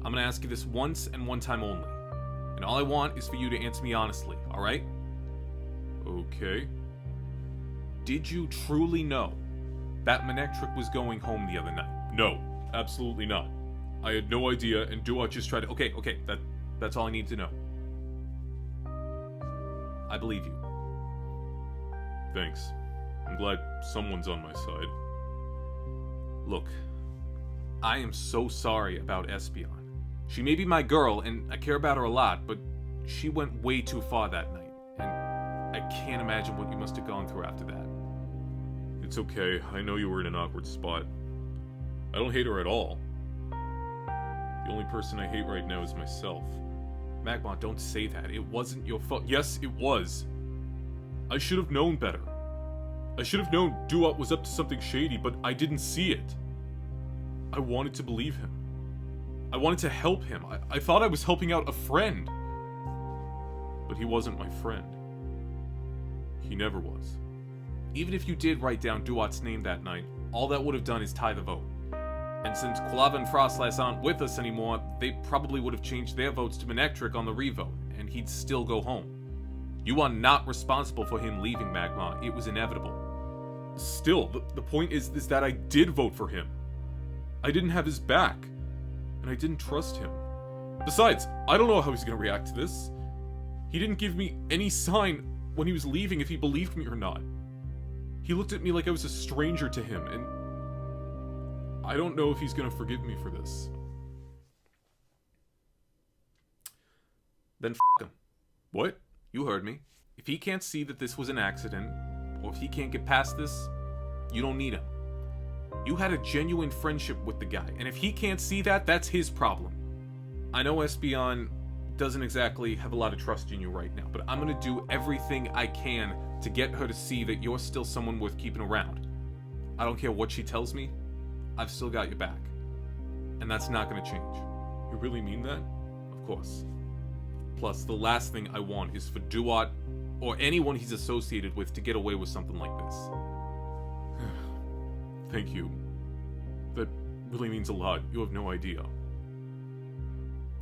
Speaker 1: I'm gonna ask you this once and one time only. And all I want is for you to answer me honestly, alright?
Speaker 2: Okay.
Speaker 1: did you truly know that Manectric was going home the other night?
Speaker 2: No, absolutely not. I had no idea, and Dewott just tried to...
Speaker 1: Okay, that's all I need to know. I believe you.
Speaker 2: Thanks. I'm glad someone's on my side.
Speaker 1: Look, I am so sorry about Espeon. She may be my girl, and I care about her a lot, but she went way too far that night, and I can't imagine what you must have gone through after that.
Speaker 2: It's okay. I know you were in an awkward spot. I don't hate her at all. The only person I hate right now is myself.
Speaker 1: Magmar, don't say that. It wasn't your fault.
Speaker 2: Yes, it was. I should have known better. I should have known Dewott was up to something shady, but I didn't see it. I wanted to believe him. I wanted to help him. I thought I was helping out a friend. But he wasn't my friend. He never was.
Speaker 1: Even if you did write down Dewott's name that night, all that would have done is tie the vote. And since Quilava and Frostlass aren't with us anymore, they probably would have changed their votes to Manectric on the revote, and he'd still go home. You are not responsible for him leaving, Magmar. It was inevitable.
Speaker 2: Still, the point is that I did vote for him. I didn't have his back, and I didn't trust him. Besides, I don't know how he's gonna react to this. He didn't give me any sign when he was leaving if he believed me or not. He looked at me like I was a stranger to him, and I don't know if he's gonna forgive me for this.
Speaker 1: Then f*** him.
Speaker 2: What?
Speaker 1: You heard me. If he can't see that this was an accident, or if he can't get past this, you don't need him. You had a genuine friendship with the guy, and if he can't see that, that's his problem. I know Espeon doesn't exactly have a lot of trust in you right now, but I'm gonna do everything I can to get her to see that you're still someone worth keeping around. I don't care what she tells me, I've still got your back. And that's not gonna change.
Speaker 2: You really mean that?
Speaker 1: Of course. Plus, the last thing I want is for Dewott, or anyone he's associated with, to get away with something like this.
Speaker 2: Thank you. That really means a lot. You have no idea.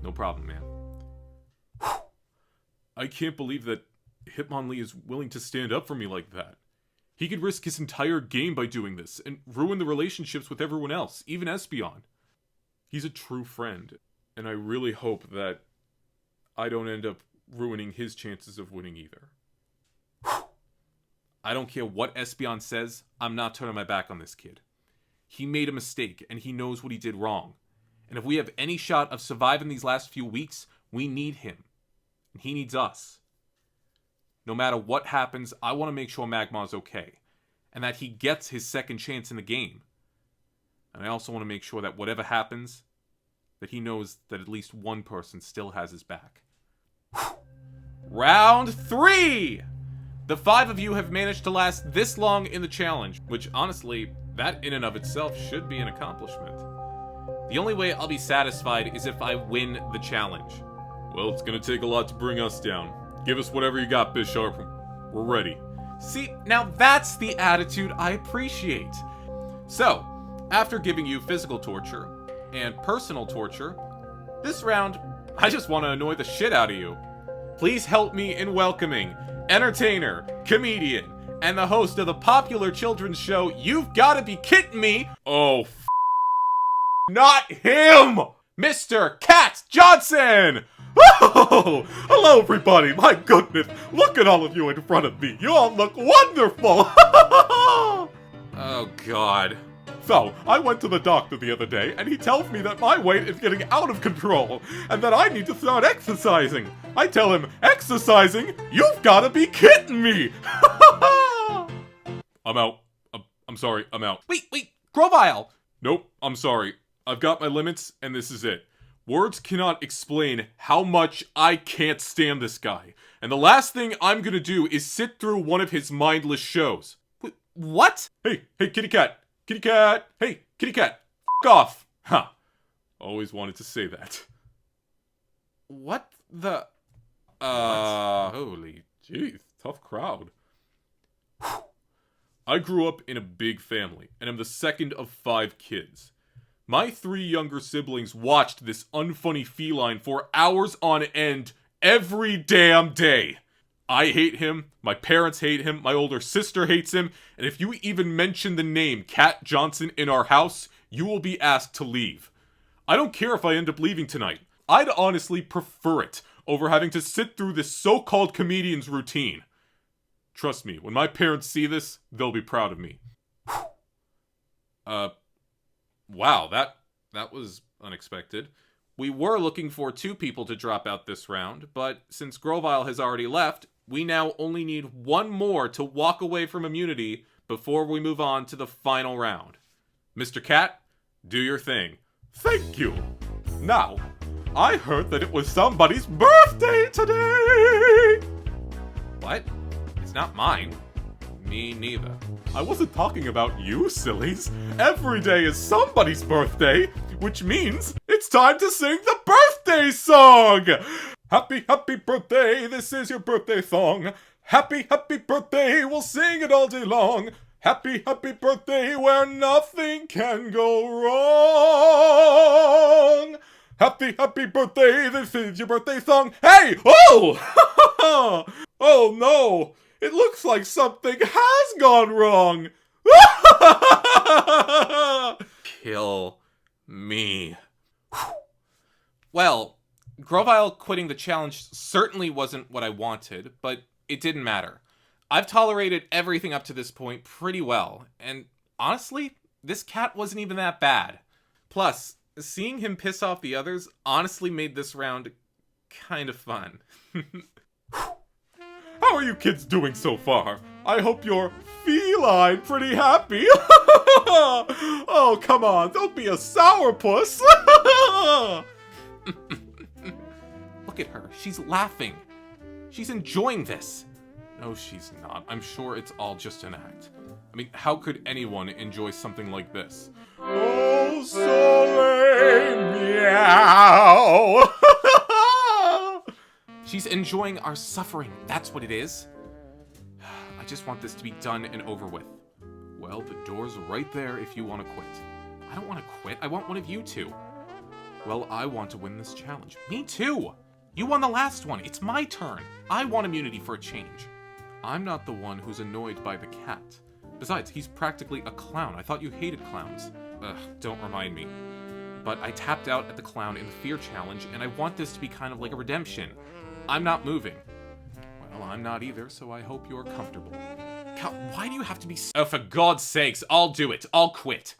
Speaker 1: No problem, man.
Speaker 2: I can't believe that Hitmonlee is willing to stand up for me like that. He could risk his entire game by doing this, and ruin the relationships with everyone else, even Espeon. He's a true friend, and I really hope that I don't end up ruining his chances of winning either.
Speaker 1: I don't care what Espeon says, I'm not turning my back on this kid. He made a mistake, and he knows what he did wrong. And if we have any shot of surviving these last few weeks, we need him. And he needs us. No matter what happens, I want to make sure Magmar's okay. And that he gets his second chance in the game. And I also want to make sure that whatever happens, that he knows that at least one person still has his back. Round 3! The 5 of you have managed to last this long in the challenge, which honestly, that in and of itself should be an accomplishment. The only way I'll be satisfied is if I win the challenge.
Speaker 2: Well, it's gonna take a lot to bring us down. Give us whatever you got, Bisharp. We're ready.
Speaker 1: See, now that's the attitude I appreciate. So, after giving you physical torture and personal torture, this round, I just want to annoy the shit out of you. Please help me in welcoming entertainer, comedian, and the host of the popular children's show You've Gotta Be Kidding Me.
Speaker 2: Oh,
Speaker 1: not him! Mr. Cat Johnson!
Speaker 2: oh, hello everybody, my goodness, look at all of you in front of me, you all look wonderful!
Speaker 1: Oh god.
Speaker 2: So, I went to the doctor the other day, and he tells me that my weight is getting out of control, and that I need to start exercising. I tell him, exercising? You've gotta be kidding me! I'm out. I'm sorry, I'm out.
Speaker 1: Wait, Grovile!
Speaker 2: Nope, I'm sorry. I've got my limits, and this is it. Words cannot explain how much I can't stand this guy. And the last thing I'm gonna do is sit through one of his mindless shows.
Speaker 1: What?
Speaker 2: Hey, kitty cat. Kitty cat! Hey, kitty cat! F*** off! Huh. Always wanted to say that.
Speaker 1: What the...
Speaker 2: Holy jeez, tough crowd. I grew up in a big family, and I'm the second of 5 kids. My 3 younger siblings watched this unfunny feline for hours on end every damn day.
Speaker 1: I hate him, my parents hate him, my older sister hates him, and if you even mention the name Cat Johnson in our house, you will be asked to leave. I don't care if I end up leaving tonight. I'd honestly prefer it over having to sit through this so-called comedian's routine. Trust me, when my parents see this, they'll be proud of me. Wow, that was unexpected. We were looking for 2 people to drop out this round, but since Grovile has already left, we now only need 1 more to walk away from immunity before we move on to the final round. Mr. Cat, do your thing. Thank you. Now, I heard that it was somebody's birthday today! What? It's not mine. Me neither. I wasn't talking about you, sillies. Every day is somebody's birthday, which means it's time to sing the birthday song! Happy, happy birthday, this is your birthday song. Happy, happy birthday, we'll sing it all day long. Happy, happy birthday, where nothing can go wrong. Happy, happy birthday, this is your birthday song. Hey! Oh! Oh no! It looks like something has gone wrong! Kill me. Well, Grovile quitting the challenge certainly wasn't what I wanted, but it didn't matter. I've tolerated everything up to this point pretty well, and honestly, this cat wasn't even that bad. Plus, seeing him piss off the others honestly made this round kind of fun. How are you kids doing so far? I hope you're feline pretty happy. Oh, come on, don't be a sourpuss. Look at her, she's laughing. She's enjoying this. No, she's not. I'm sure it's all just an act. I mean, how could anyone enjoy something like this? Oh, Soleil, meow. She's enjoying our suffering. That's what it is. I just want this to be done and over with. Well, the door's right there if you want to quit. I don't want to quit. I want one of you two. Well, I want to win this challenge. Me too. You won the last one. It's my turn. I want immunity for a change. I'm not the one who's annoyed by the cat. Besides, he's practically a clown. I thought you hated clowns. Ugh, don't remind me. But I tapped out at the clown in the fear challenge, and I want this to be kind of like a redemption. I'm not moving. Well, I'm not either, so I hope you're comfortable. God, why do you have to be Oh, for God's sakes, I'll do it. I'll quit.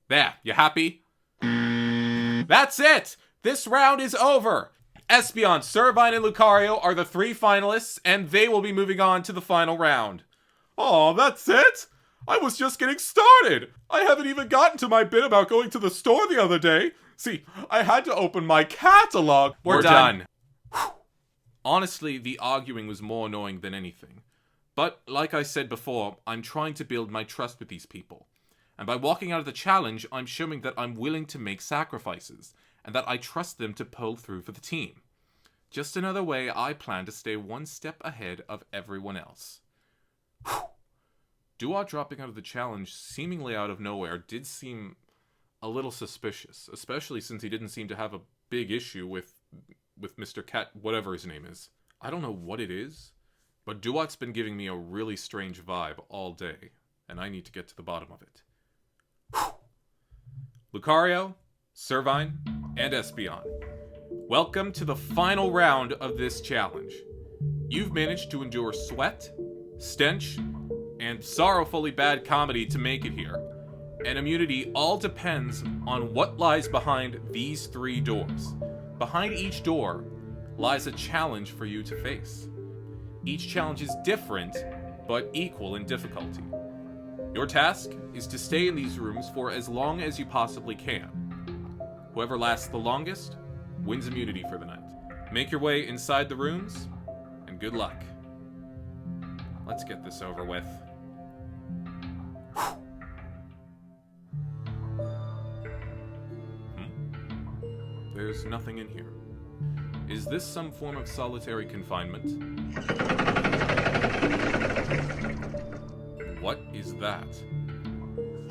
Speaker 1: There, you happy? That's it! This round is over! Espeon, Servine, and Lucario are the 3 finalists, and they will be moving on to the final round. Oh, that's it? I was just getting started! I haven't even gotten to my bit about going to the store the other day. See, I had to open my catalog. We're done. Honestly, the arguing was more annoying than anything. But, like I said before, I'm trying to build my trust with these people. And by walking out of the challenge, I'm showing that I'm willing to make sacrifices, and that I trust them to pull through for the team. Just another way I plan to stay one step ahead of everyone else. Dewott dropping out of the challenge seemingly out of nowhere did seem a little suspicious, especially since he didn't seem to have a big issue with Mr. Cat, whatever his name is. I don't know what it is, but Dewott's been giving me a really strange vibe all day, and I need to get to the bottom of it. Lucario, Servine, and Espeon, welcome to the final round of this challenge. You've managed to endure sweat, stench, and sorrowfully bad comedy to make it here. And immunity all depends on what lies behind these 3 doors. Behind each door lies a challenge for you to face. Each challenge is different, but equal in difficulty. Your task is to stay in these rooms for as long as you possibly can. Whoever lasts the longest wins immunity for the night. Make your way inside the rooms, and good luck. Let's get this over with. There's nothing in here. Is this some form of solitary confinement? What is that?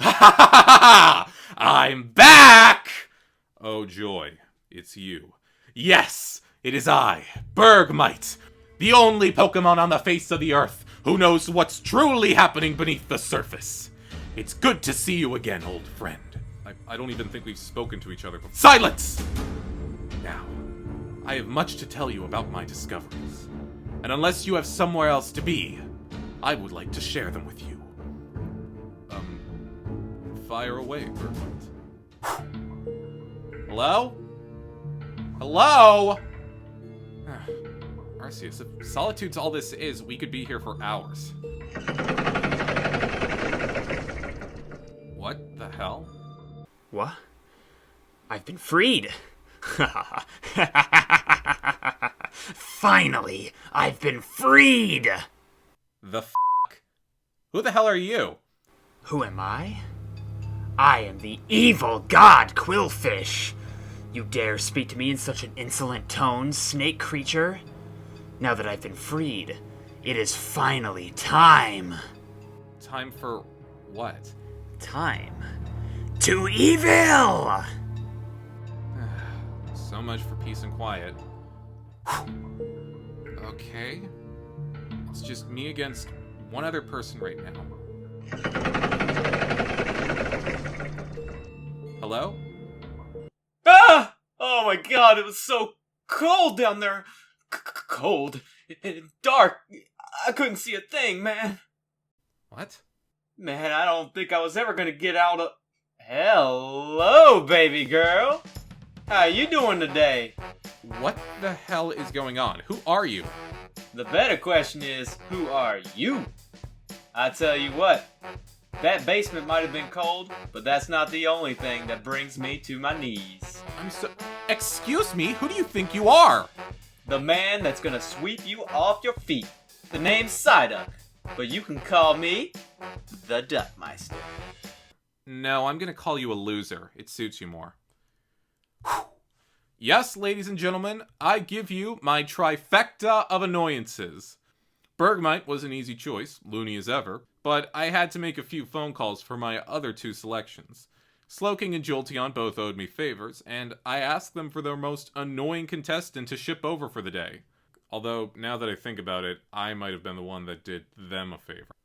Speaker 1: Ha ha ha ha! I'm back! Oh joy, it's you. Yes, it is I, Bergmite, The only Pokemon on the face of the earth who knows what's truly happening beneath the surface. It's good to see you again, old friend.
Speaker 2: I don't even think we've spoken to each other before.
Speaker 1: Silence! Now, I have much to tell you about my discoveries. And unless you have somewhere else to be, I would like to share them with you.
Speaker 2: Fire away, Bergmite.
Speaker 1: Hello? Hello? Arceus, if solitude's all this is, we could be here for hours. What the hell?
Speaker 3: What? I've been freed. Finally, I've been freed!
Speaker 1: The f***? Who the hell are you?
Speaker 3: Who am I? I am the evil god Quillfish. You dare speak to me in such an insolent tone, snake creature? Now that I've been freed, it is finally time.
Speaker 1: Time for what?
Speaker 3: Time to evil!
Speaker 1: So much for peace and quiet. Okay. It's just me against one other person right now. Hello?
Speaker 4: Ah! Oh my god, it was so cold down there. Cold. And dark. I couldn't see a thing, man.
Speaker 1: What?
Speaker 4: Man, I don't think I was ever gonna get out of... Hello, baby girl. How you doing today?
Speaker 1: What the hell is going on? Who are you?
Speaker 4: The better question is, who are you? I tell you what, that basement might have been cold, but that's not the only thing that brings me to my knees.
Speaker 1: Excuse me? Who do you think you are?
Speaker 4: The man that's gonna sweep you off your feet. The name's Psyduck, but you can call me the Duckmeister.
Speaker 1: No, I'm gonna call you a loser. It suits you more. Yes, ladies and gentlemen, I give you my trifecta of annoyances. Bergmite was an easy choice, loony as ever, but I had to make a few phone calls for my other two selections. Slowking and Jolteon both owed me favors, and I asked them for their most annoying contestant to ship over for the day. Although, now that I think about it, I might have been the one that did them a favor.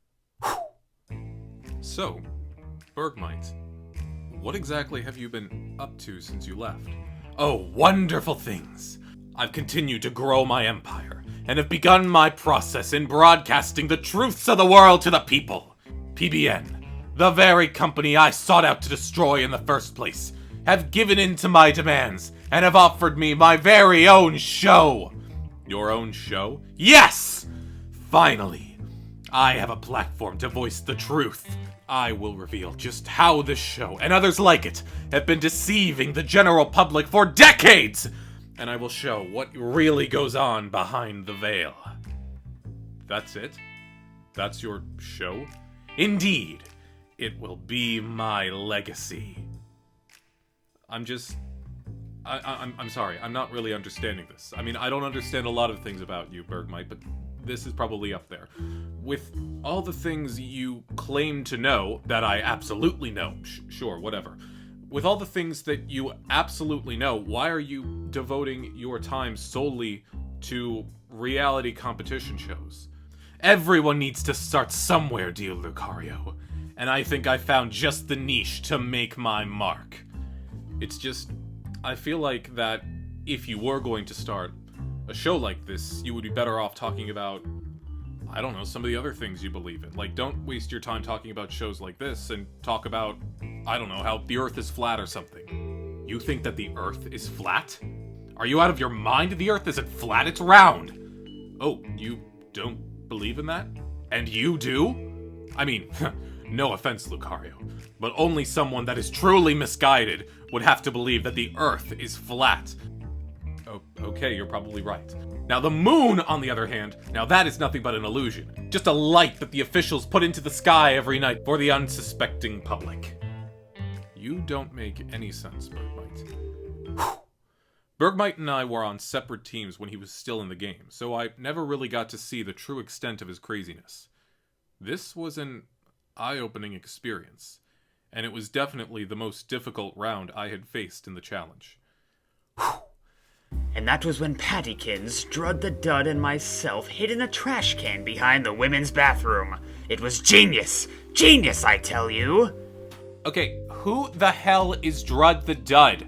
Speaker 1: So, Bergmite, what exactly have you been up to since you left? Oh, wonderful things! I've continued to grow my empire, and have begun my process in broadcasting the truths of the world to the people. PBN, the very company I sought out to destroy in the first place, have given in to my demands, and have offered me my very own show. Your own show? Yes! Finally, I have a platform to voice the truth. I will reveal just how this show, and others like it, have been deceiving the general public for decades! And I will show what really goes on behind the veil. That's it? That's your show? Indeed, it will be my legacy. I'm sorry, I'm not really understanding this. I mean, I don't understand a lot of things about you, Bergmite, but this is probably up there. With all the things you claim to know, that I absolutely know, sure, whatever. With all the things that you absolutely know, why are you devoting your time solely to reality competition shows? Everyone needs to start somewhere, dear Lucario. And I think I found just the niche to make my mark. It's just, I feel like that if you were going to start a show like this, you would be better off talking about, I don't know, some of the other things you believe in. Like, don't waste your time talking about shows like this and talk about, I don't know, how the Earth is flat or something. You think that the Earth is flat? Are you out of your mind? The Earth isn't flat, it's round. Oh, you don't believe in that? And you do? I mean, no offense, Lucario, but only someone that is truly misguided would have to believe that the Earth is flat. Oh, okay, you're probably right. Now the moon, on the other hand, now that is nothing but an illusion. Just a light that the officials put into the sky every night for the unsuspecting public. You don't make any sense, Bergmite. Bergmite and I were on separate teams when he was still in the game, so I never really got to see the true extent of his craziness. This was an eye-opening experience, and it was definitely the most difficult round I had faced in the challenge.
Speaker 3: And that was when Pattykins, Drud the Dud, and myself hid in a trash can behind the women's bathroom. It was genius! Genius, I tell you!
Speaker 2: Okay, who the hell is Drud the Dud?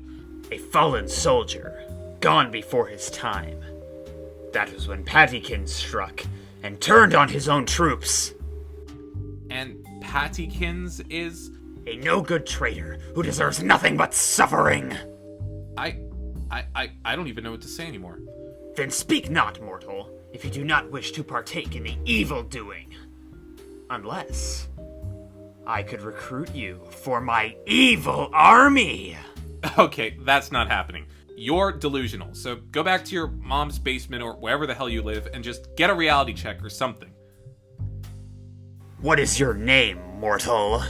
Speaker 3: A fallen soldier, gone before his time. That was when Pattykins struck and turned on his own troops.
Speaker 2: And Pattykins is?
Speaker 3: A no-good traitor who deserves nothing but suffering.
Speaker 2: I don't even know what to say anymore.
Speaker 3: Then speak not, mortal, if you do not wish to partake in the evil doing. Unless I could recruit you for my evil army.
Speaker 2: Okay, that's not happening. You're delusional, so go back to your mom's basement or wherever the hell you live and just get a reality check or something.
Speaker 3: What is your name, mortal?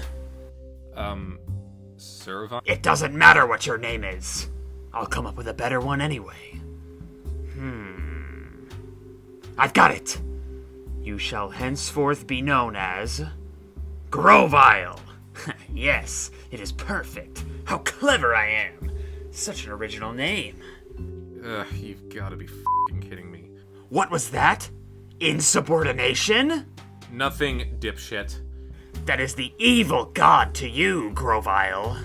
Speaker 2: Servant?
Speaker 3: It doesn't matter what your name is. I'll come up with a better one anyway. I've got it. You shall henceforth be known as Grovile. Yes, it is perfect. How clever I am. Such an original name.
Speaker 2: Ugh, you've gotta be f***ing kidding me.
Speaker 3: What was that? Insubordination?
Speaker 2: Nothing, dipshit.
Speaker 3: That is the evil god to you, Grovile.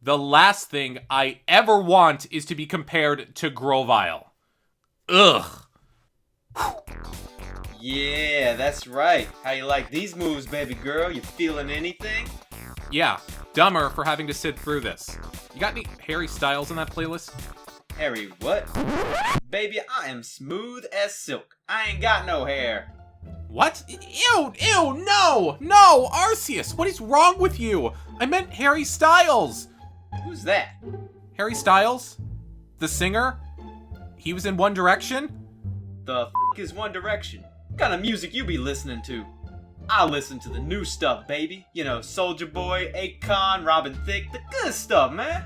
Speaker 2: The last thing I ever want is to be compared to Grovile. Ugh.
Speaker 4: Yeah, that's right. How you like these moves, baby girl? You feeling anything?
Speaker 2: Yeah, dumber for having to sit through this. You got any Harry Styles on that playlist?
Speaker 4: Harry, what? Baby, I am smooth as silk. I ain't got no hair.
Speaker 2: What? Ew, no, Arceus, what is wrong with you? I meant Harry Styles.
Speaker 4: Who's that?
Speaker 2: Harry Styles? The singer? He was in One Direction?
Speaker 4: The f*** is One Direction? What kind of music you be listening to? I listen to the new stuff, baby. You know, Soulja Boy, Akon, Robin Thicke, the good stuff, man.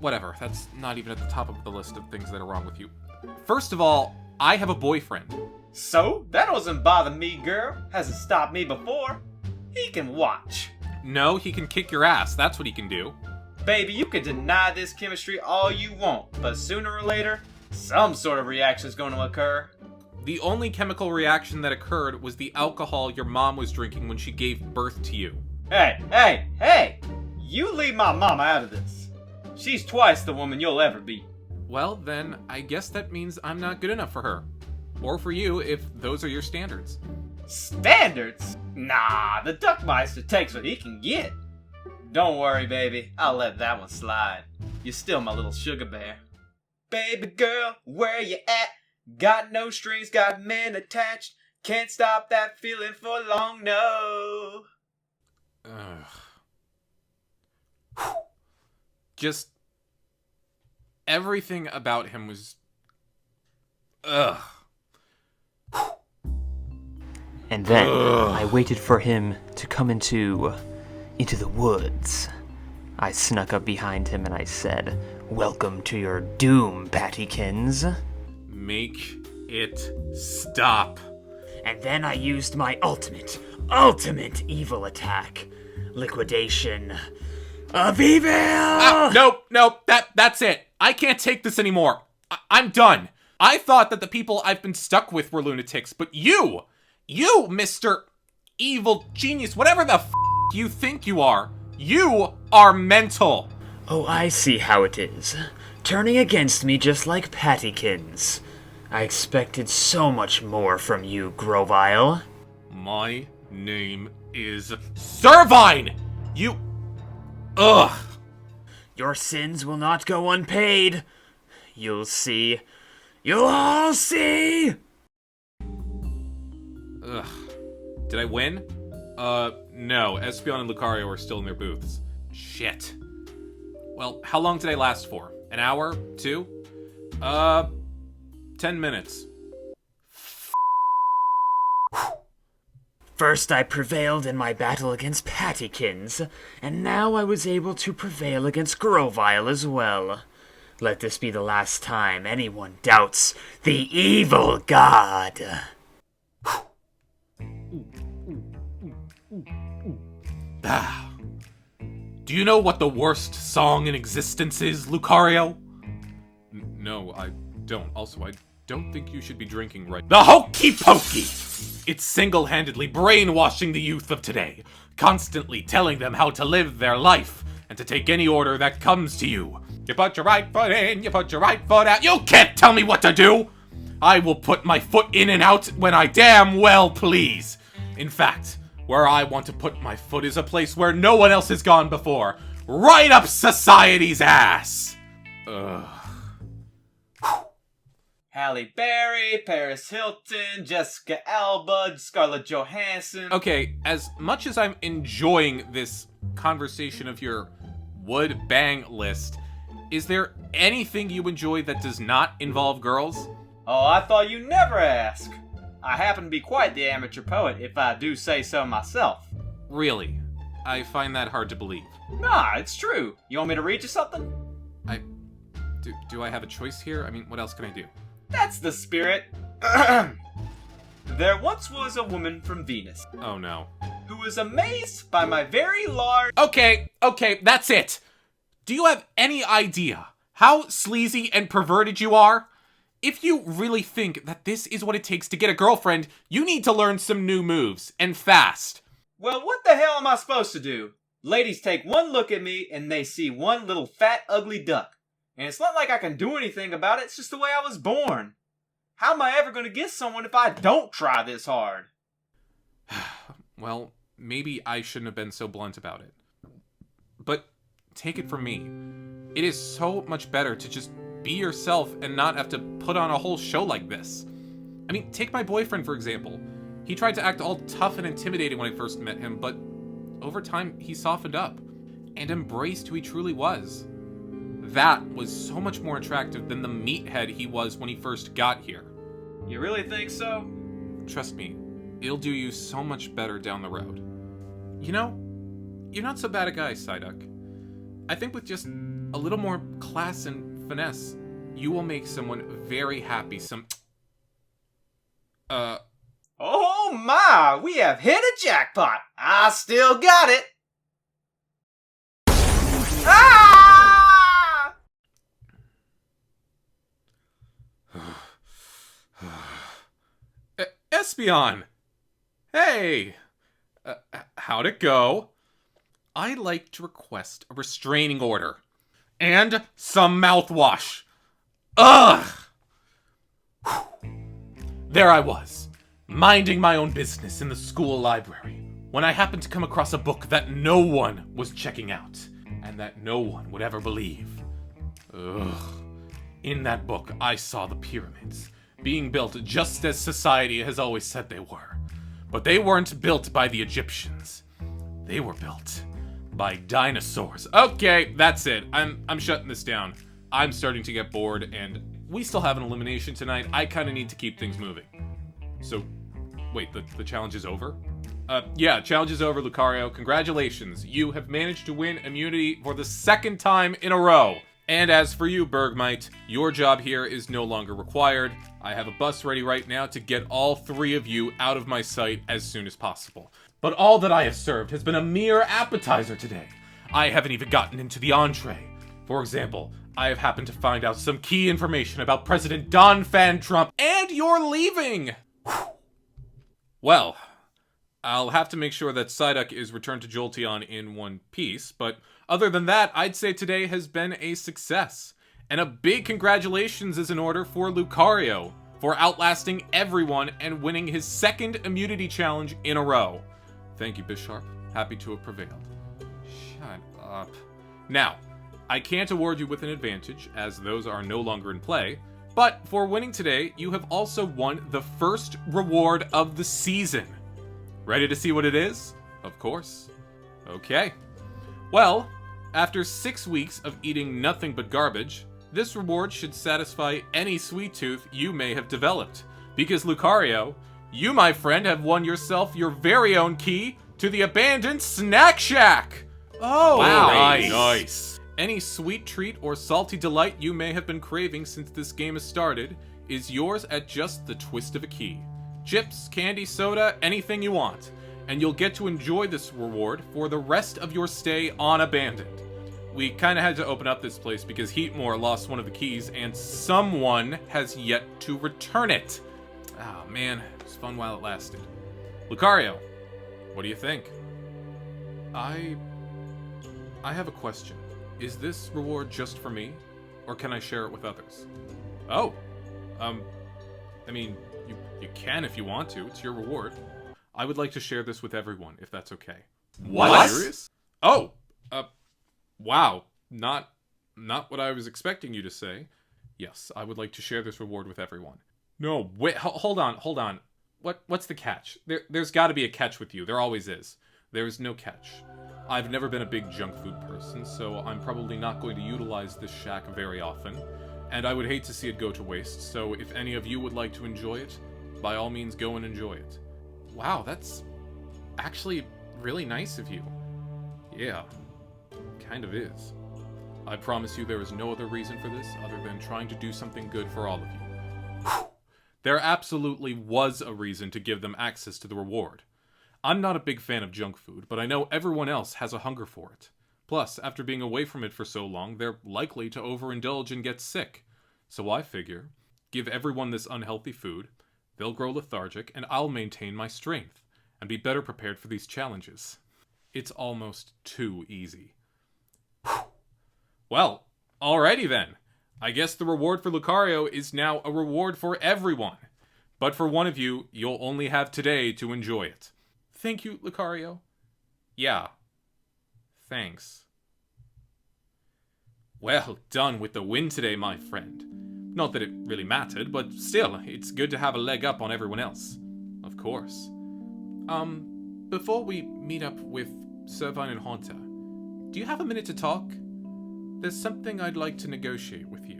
Speaker 2: Whatever. That's not even at the top of the list of things that are wrong with you. First of all, I have a boyfriend.
Speaker 4: So? That doesn't bother me, girl. Hasn't stopped me before. He can watch.
Speaker 2: No, he can kick your ass. That's what he can do.
Speaker 4: Baby, you can deny this chemistry all you want, but sooner or later, some sort of reaction is going to occur.
Speaker 2: The only chemical reaction that occurred was the alcohol your mom was drinking when she gave birth to you.
Speaker 4: Hey! You leave my mama out of this. She's twice the woman you'll ever be.
Speaker 2: Well, then, I guess that means I'm not good enough for her. Or for you, if those are your standards.
Speaker 4: Standards? Nah, the Duckmeister takes what he can get. Don't worry, baby. I'll let that one slide. You're still my little sugar bear. Baby girl, where you at? Got no strings, got men attached. Can't stop that feeling for long, no.
Speaker 2: Ugh. Just everything about him was... Ugh.
Speaker 3: And then I waited for him to come into the woods. I snuck up behind him and I said, "Welcome to your doom, Pattykins."
Speaker 2: Make it stop.
Speaker 3: And then I used my ultimate evil attack. Liquidation of evil!
Speaker 2: Nope, that's it. I can't take this anymore. I'm done. I thought that the people I've been stuck with were lunatics, but you, Mr. Evil Genius, whatever the you think you are mental.
Speaker 3: Oh, I see how it is. Turning against me just like Pattykins. I expected so much more from you, Grovile.
Speaker 2: My name is Servine! You... Ugh!
Speaker 3: Your sins will not go unpaid. You'll see. You'll all see!
Speaker 2: Ugh. Did I win? No. Espeon and Lucario are still in their booths. Shit. Well, how long did I last for? An hour? 2? 10 minutes.
Speaker 3: First I prevailed in my battle against Pattykins, and now I was able to prevail against Grovile as well. Let this be the last time anyone doubts the evil god.
Speaker 1: Do you know what the worst song in existence is, Lucario? No, I don't. Also, I don't think you should be drinking right. The Hokey Pokey! It's single-handedly brainwashing the youth of today, constantly telling them how to live their life, and to take any order that comes to you. You put your right foot in, you put your right foot out. You can't tell me what to do! I will put my foot in and out when I damn well please. In fact, where I want to put my foot is a place where no one else has gone before. Right up society's ass! Ugh.
Speaker 4: Halle Berry, Paris Hilton, Jessica Alba, Scarlett Johansson.
Speaker 1: Okay, as much as I'm enjoying this conversation of your would bang list, is there anything you enjoy that does not involve girls?
Speaker 4: Oh, I thought you'd never ask. I happen to be quite the amateur poet, if I do say so myself.
Speaker 1: Really? I find that hard to believe.
Speaker 4: Nah, it's true. You want me to read you something?
Speaker 1: Do I have a choice here? I mean, what else can I do?
Speaker 4: That's the spirit. There once was a woman from Venus
Speaker 1: Oh no.
Speaker 4: who was amazed by my very large...
Speaker 1: Okay, that's it. Do you have any idea how sleazy and perverted you are? If you really think that this is what it takes to get a girlfriend, you need to learn some new moves, and fast.
Speaker 4: Well, what the hell am I supposed to do? Ladies take one look at me and they see one little fat, ugly duck. And it's not like I can do anything about it, it's just the way I was born. How am I ever going to get someone if I don't try this hard?
Speaker 1: Well, maybe I shouldn't have been so blunt about it. But take it from me, it is so much better to just be yourself and not have to put on a whole show like this. I mean, take my boyfriend, for example. He tried to act all tough and intimidating when I first met him, but over time, he softened up and embraced who he truly was. That was so much more attractive than the meathead he was when he first got here.
Speaker 4: You really think so?
Speaker 1: Trust me, it'll do you so much better down the road. You know, you're not so bad a guy, Psyduck. I think with just a little more class and finesse, you will make someone very happy.
Speaker 4: Oh my, we have hit a jackpot. I still got it. Ah!
Speaker 1: Espeon! Hey! How'd it go? I'd like to request a restraining order. And some mouthwash. Ugh! There I was, minding my own business in the school library, when I happened to come across a book that no one was checking out, and that no one would ever believe. Ugh. In that book, I saw the pyramids, being built just as society has always said they were. But they weren't built by the Egyptians. They were built by dinosaurs. Okay, that's it. I'm shutting this down. I'm starting to get bored, and we still have an elimination tonight. I kind of need to keep things moving. So, wait, the challenge is over? Yeah, challenge is over, Lucario. Congratulations. You have managed to win immunity for the second time in a row. And as for you, Bergmite, your job here is no longer required. I have a bus ready right now to get all three of you out of my sight as soon as possible. But all that I have served has been a mere appetizer today. I haven't even gotten into the entree. For example, I have happened to find out some key information about President Don Fan Trump, and you're leaving! Well, I'll have to make sure that Psyduck is returned to Jolteon in one piece, but other than that, I'd say today has been a success. And a big congratulations is in order for Lucario for outlasting everyone and winning his second immunity challenge in a row. Thank you, Bisharp. Happy to have prevailed. Shut up. Now, I can't award you with an advantage, as those are no longer in play, but for winning today, you have also won the first reward of the season. Ready to see what it is? Of course. Okay. Well, after 6 weeks of eating nothing but garbage, this reward should satisfy any sweet tooth you may have developed. Because Lucario, you, my friend, have won yourself your very own key to the abandoned Snack Shack! Oh,
Speaker 2: Wow,
Speaker 1: nice. Any sweet treat or salty delight you may have been craving since this game has started is yours at just the twist of a key. Chips, candy, soda, anything you want. and you'll get to enjoy this reward for the rest of your stay on Abandoned. We kind of had to open up this place because Hitmonlee lost one of the keys, and someone has yet to return it. Ah, man, it was fun while it lasted. Lucario, what do you think? I have a question. Is this reward just for me, or can I share it with others? Oh, I mean, you can if you want to. It's your reward. I would like to share this with everyone, if that's okay.
Speaker 2: What?
Speaker 1: Serious? Oh, wow. Not what I was expecting you to say. Yes, I would like to share this reward with everyone. No, wait, hold on. What's the catch? There's got to be a catch with you. There always is. There is no catch. I've never been a big junk food person, so I'm probably not going to utilize this shack very often, and I would hate to see it go to waste, so if any of you would like to enjoy it, by all means go and enjoy it. Wow, that's actually really nice of you. Yeah, kind of is. I promise you there is no other reason for this other than trying to do something good for all of you. Whew. There absolutely was a reason to give them access to the reward. I'm not a big fan of junk food, but I know everyone else has a hunger for it. Plus, after being away from it for so long, they're likely to overindulge and get sick. So I figure, give everyone this unhealthy food, they'll grow lethargic, and I'll maintain my strength, and be better prepared for these challenges. It's almost too easy. Whew. Well, alrighty then. I guess the reward for Lucario is now a reward for everyone. But for one of you, you'll only have today to enjoy it. Thank you, Lucario. Yeah. Thanks. Well done with the win today, my friend. Not that it really mattered, but still, it's good to have a leg up on everyone else. Of course. Before we meet up with Servine and Haunter, do you have a minute to talk? There's something I'd like to negotiate with you.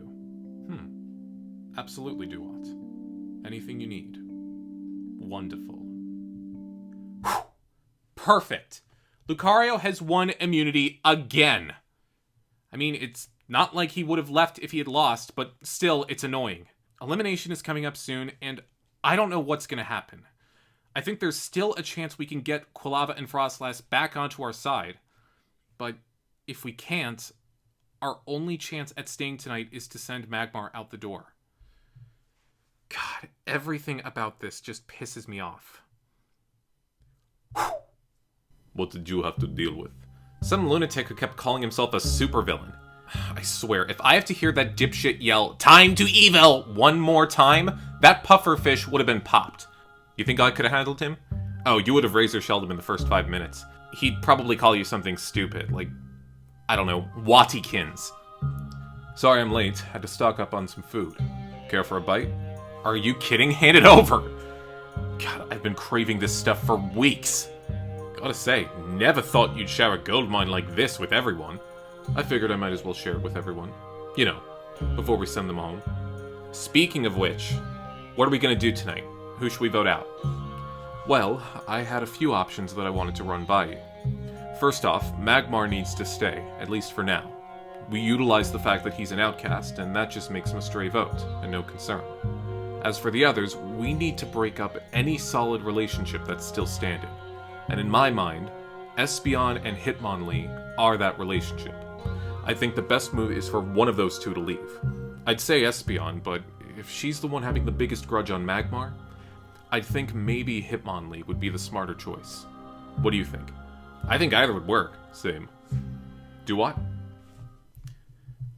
Speaker 1: Absolutely, Dewott. Anything you need. Wonderful. Whew. Perfect. Lucario has won immunity again. I mean, it's not like he would have left if he had lost, but still, it's annoying. Elimination is coming up soon, and I don't know what's going to happen. I think there's still a chance we can get Quilava and Frostlass back onto our side. But if we can't, our only chance at staying tonight is to send Magmar out the door. God, everything about this just pisses me off. What did you have to deal with? Some lunatic who kept calling himself a supervillain. I swear, if I have to hear that dipshit yell, "Time to evil!" one more time, that pufferfish would have been popped. You think I could have handled him? Oh, you would have razor-shelled him in the first 5 minutes. He'd probably call you something stupid, like, I don't know, Wattykins. Sorry I'm late, had to stock up on some food. Care for a bite? Are you kidding? Hand it over! God, I've been craving this stuff for weeks. Gotta say, never thought you'd share a gold mine like this with everyone. I figured I might as well share it with everyone. You know, before we send them home. Speaking of which, what are we gonna do tonight? Who should we vote out? Well, I had a few options that I wanted to run by you. First off, Magmar needs to stay, at least for now. We utilize the fact that he's an outcast, and that just makes him a stray vote, and no concern. As for the others, we need to break up any solid relationship that's still standing. And in my mind, Espeon and Hitmonlee are that relationship. I think the best move is for one of those two to leave. I'd say Espeon, but if she's the one having the biggest grudge on Magmar, I'd think maybe Hitmonlee would be the smarter choice. What do you think? I think either would work. Same. Do what?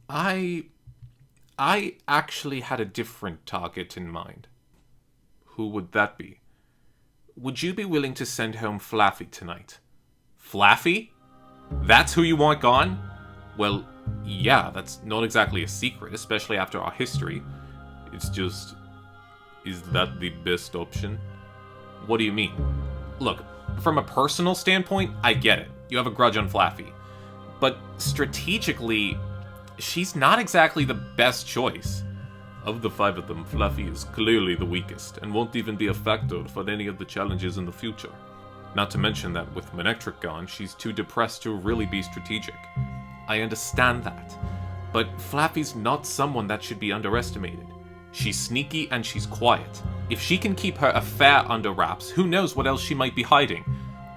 Speaker 1: I actually had a different target in mind. Who would that be? Would you be willing to send home Flaffy tonight? Flaffy? That's who you want gone? Well, yeah, that's not exactly a secret, especially after our history. It's just... is that the best option? What do you mean? Look, from a personal standpoint, I get it. You have a grudge on Flaffy. But strategically, she's not exactly the best choice. Of the 5 of them, Flaffy is clearly the weakest, and won't even be a factor for any of the challenges in the future. Not to mention that with Manectric gone, she's too depressed to really be strategic. I understand that. But Flaffy's not someone that should be underestimated. She's sneaky and she's quiet. If she can keep her affair under wraps, who knows what else she might be hiding.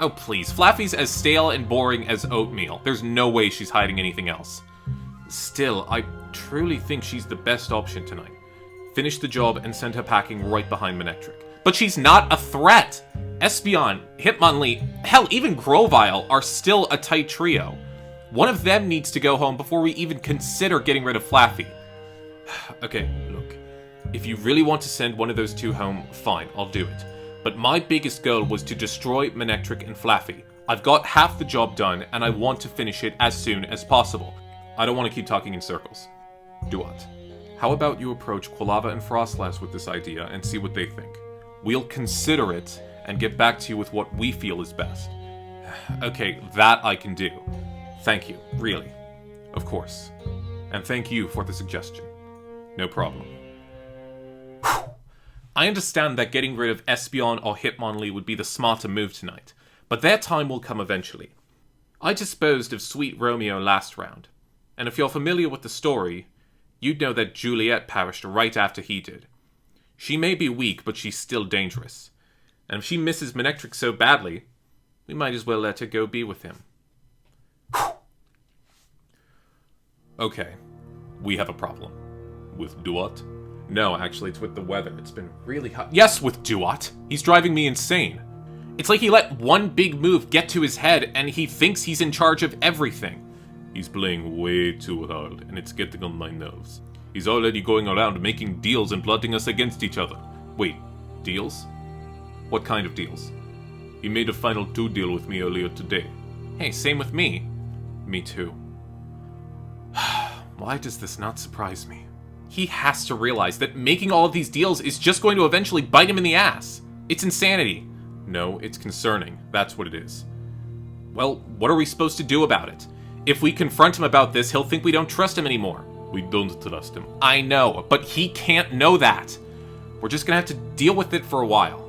Speaker 2: Oh, please. Flaffy's as stale and boring as oatmeal. There's no way she's hiding anything else. Still, I truly think she's the best option tonight. Finish the job and send her packing right behind Manectric. But she's not a threat! Espeon, Hitmonlee, hell, even Grovyle are still a tight trio. One of them needs to go home before we even consider getting rid of Flaffy. Okay, look. If you really want to send one of those two home, fine, I'll do it. But my biggest goal was to destroy Manectric and Flaffy. I've got half the job done, and I want to finish it as soon as possible. I don't want to keep talking in circles. Dewott, how about you approach Quilava and Frostlass with this idea and see what they think? We'll consider it and get back to you with what we feel is best. Okay, that I can do. Thank you, really. Of course. And thank you for the suggestion. No problem. Whew. I understand that getting rid of Espeon or Hitmonlee would be the smarter move tonight, but their time will come eventually. I disposed of Sweet Romeo last round, and if you're familiar with the story, you'd know that Juliet perished right after he did. She may be weak, but she's still dangerous. And if she misses Manectric so badly, we might as well let her go be with him. Whew. Okay, we have a problem. With Dewott? No, actually, it's with the weather. It's been really hot. Yes, with Dewott! He's driving me insane. It's like he let one big move get to his head, and he thinks he's in charge of everything. He's playing way too hard, and it's getting on my nerves. He's already going around making deals and plotting us against each other. Wait, deals? What kind of deals? He made a final 2 deal with me earlier today. Hey, same with me. Me too. Why does this not surprise me? He has to realize that making all of these deals is just going to eventually bite him in the ass. It's insanity. No, it's concerning. That's what it is. Well, what are we supposed to do about it? If we confront him about this, he'll think we don't trust him anymore. We don't trust him. I know, but he can't know that. We're just gonna have to deal with it for a while.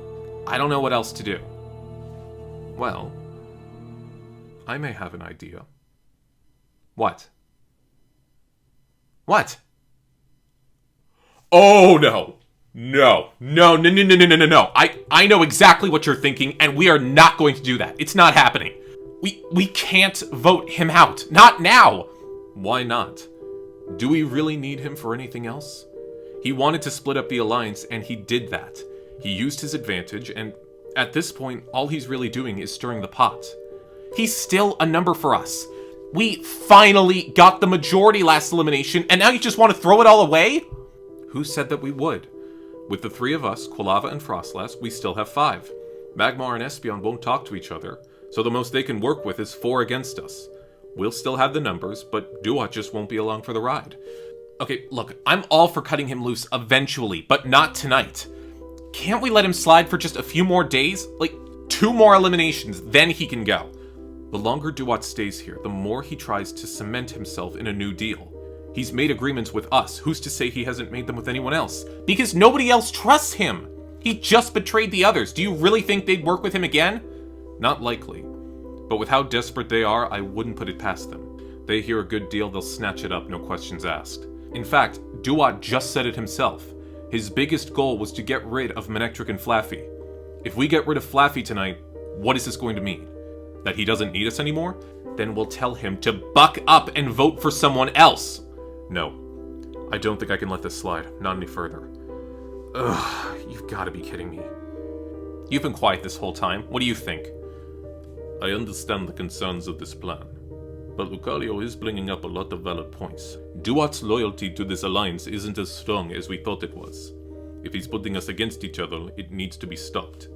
Speaker 2: I don't know what else to do. Well, I may have an idea. What? What? Oh, no. No. No. I know exactly what you're thinking, and we are not going to do that. It's not happening. We can't vote him out. Not now. Why not? Do we really need him for anything else? He wanted to split up the alliance, and he did that. He used his advantage, and at this point, all he's really doing is stirring the pot. He's still a number for us. We finally got the majority last elimination, and now you just want to throw it all away? Who said that we would? With the 3 of us, Quilava and Frostlass, we still have 5. Magmar and Espeon won't talk to each other, so the most they can work with is 4 against us. We'll still have the numbers, but Dewott just won't be along for the ride. Okay, look, I'm all for cutting him loose eventually, but not tonight. Can't we let him slide for just a few more days? Like, 2 more eliminations, then he can go. The longer Dewott stays here, the more he tries to cement himself in a new deal. He's made agreements with us. Who's to say he hasn't made them with anyone else? Because nobody else trusts him. He just betrayed the others. Do you really think they'd work with him again? Not likely. But with how desperate they are, I wouldn't put it past them. They hear a good deal, they'll snatch it up, no questions asked. In fact, Dewott just said it himself. His biggest goal was to get rid of Manectric and Flaffy. If we get rid of Flaffy tonight, what is this going to mean? That he doesn't need us anymore? Then we'll tell him to buck up and vote for someone else. No, I don't think I can let this slide, not any further. Ugh, you've got to be kidding me. You've been quiet this whole time. What do you think? I understand the concerns of this plan, but Lucario is bringing up a lot of valid points. Dewott's loyalty to this alliance isn't as strong as we thought it was. If he's putting us against each other, it needs to be stopped.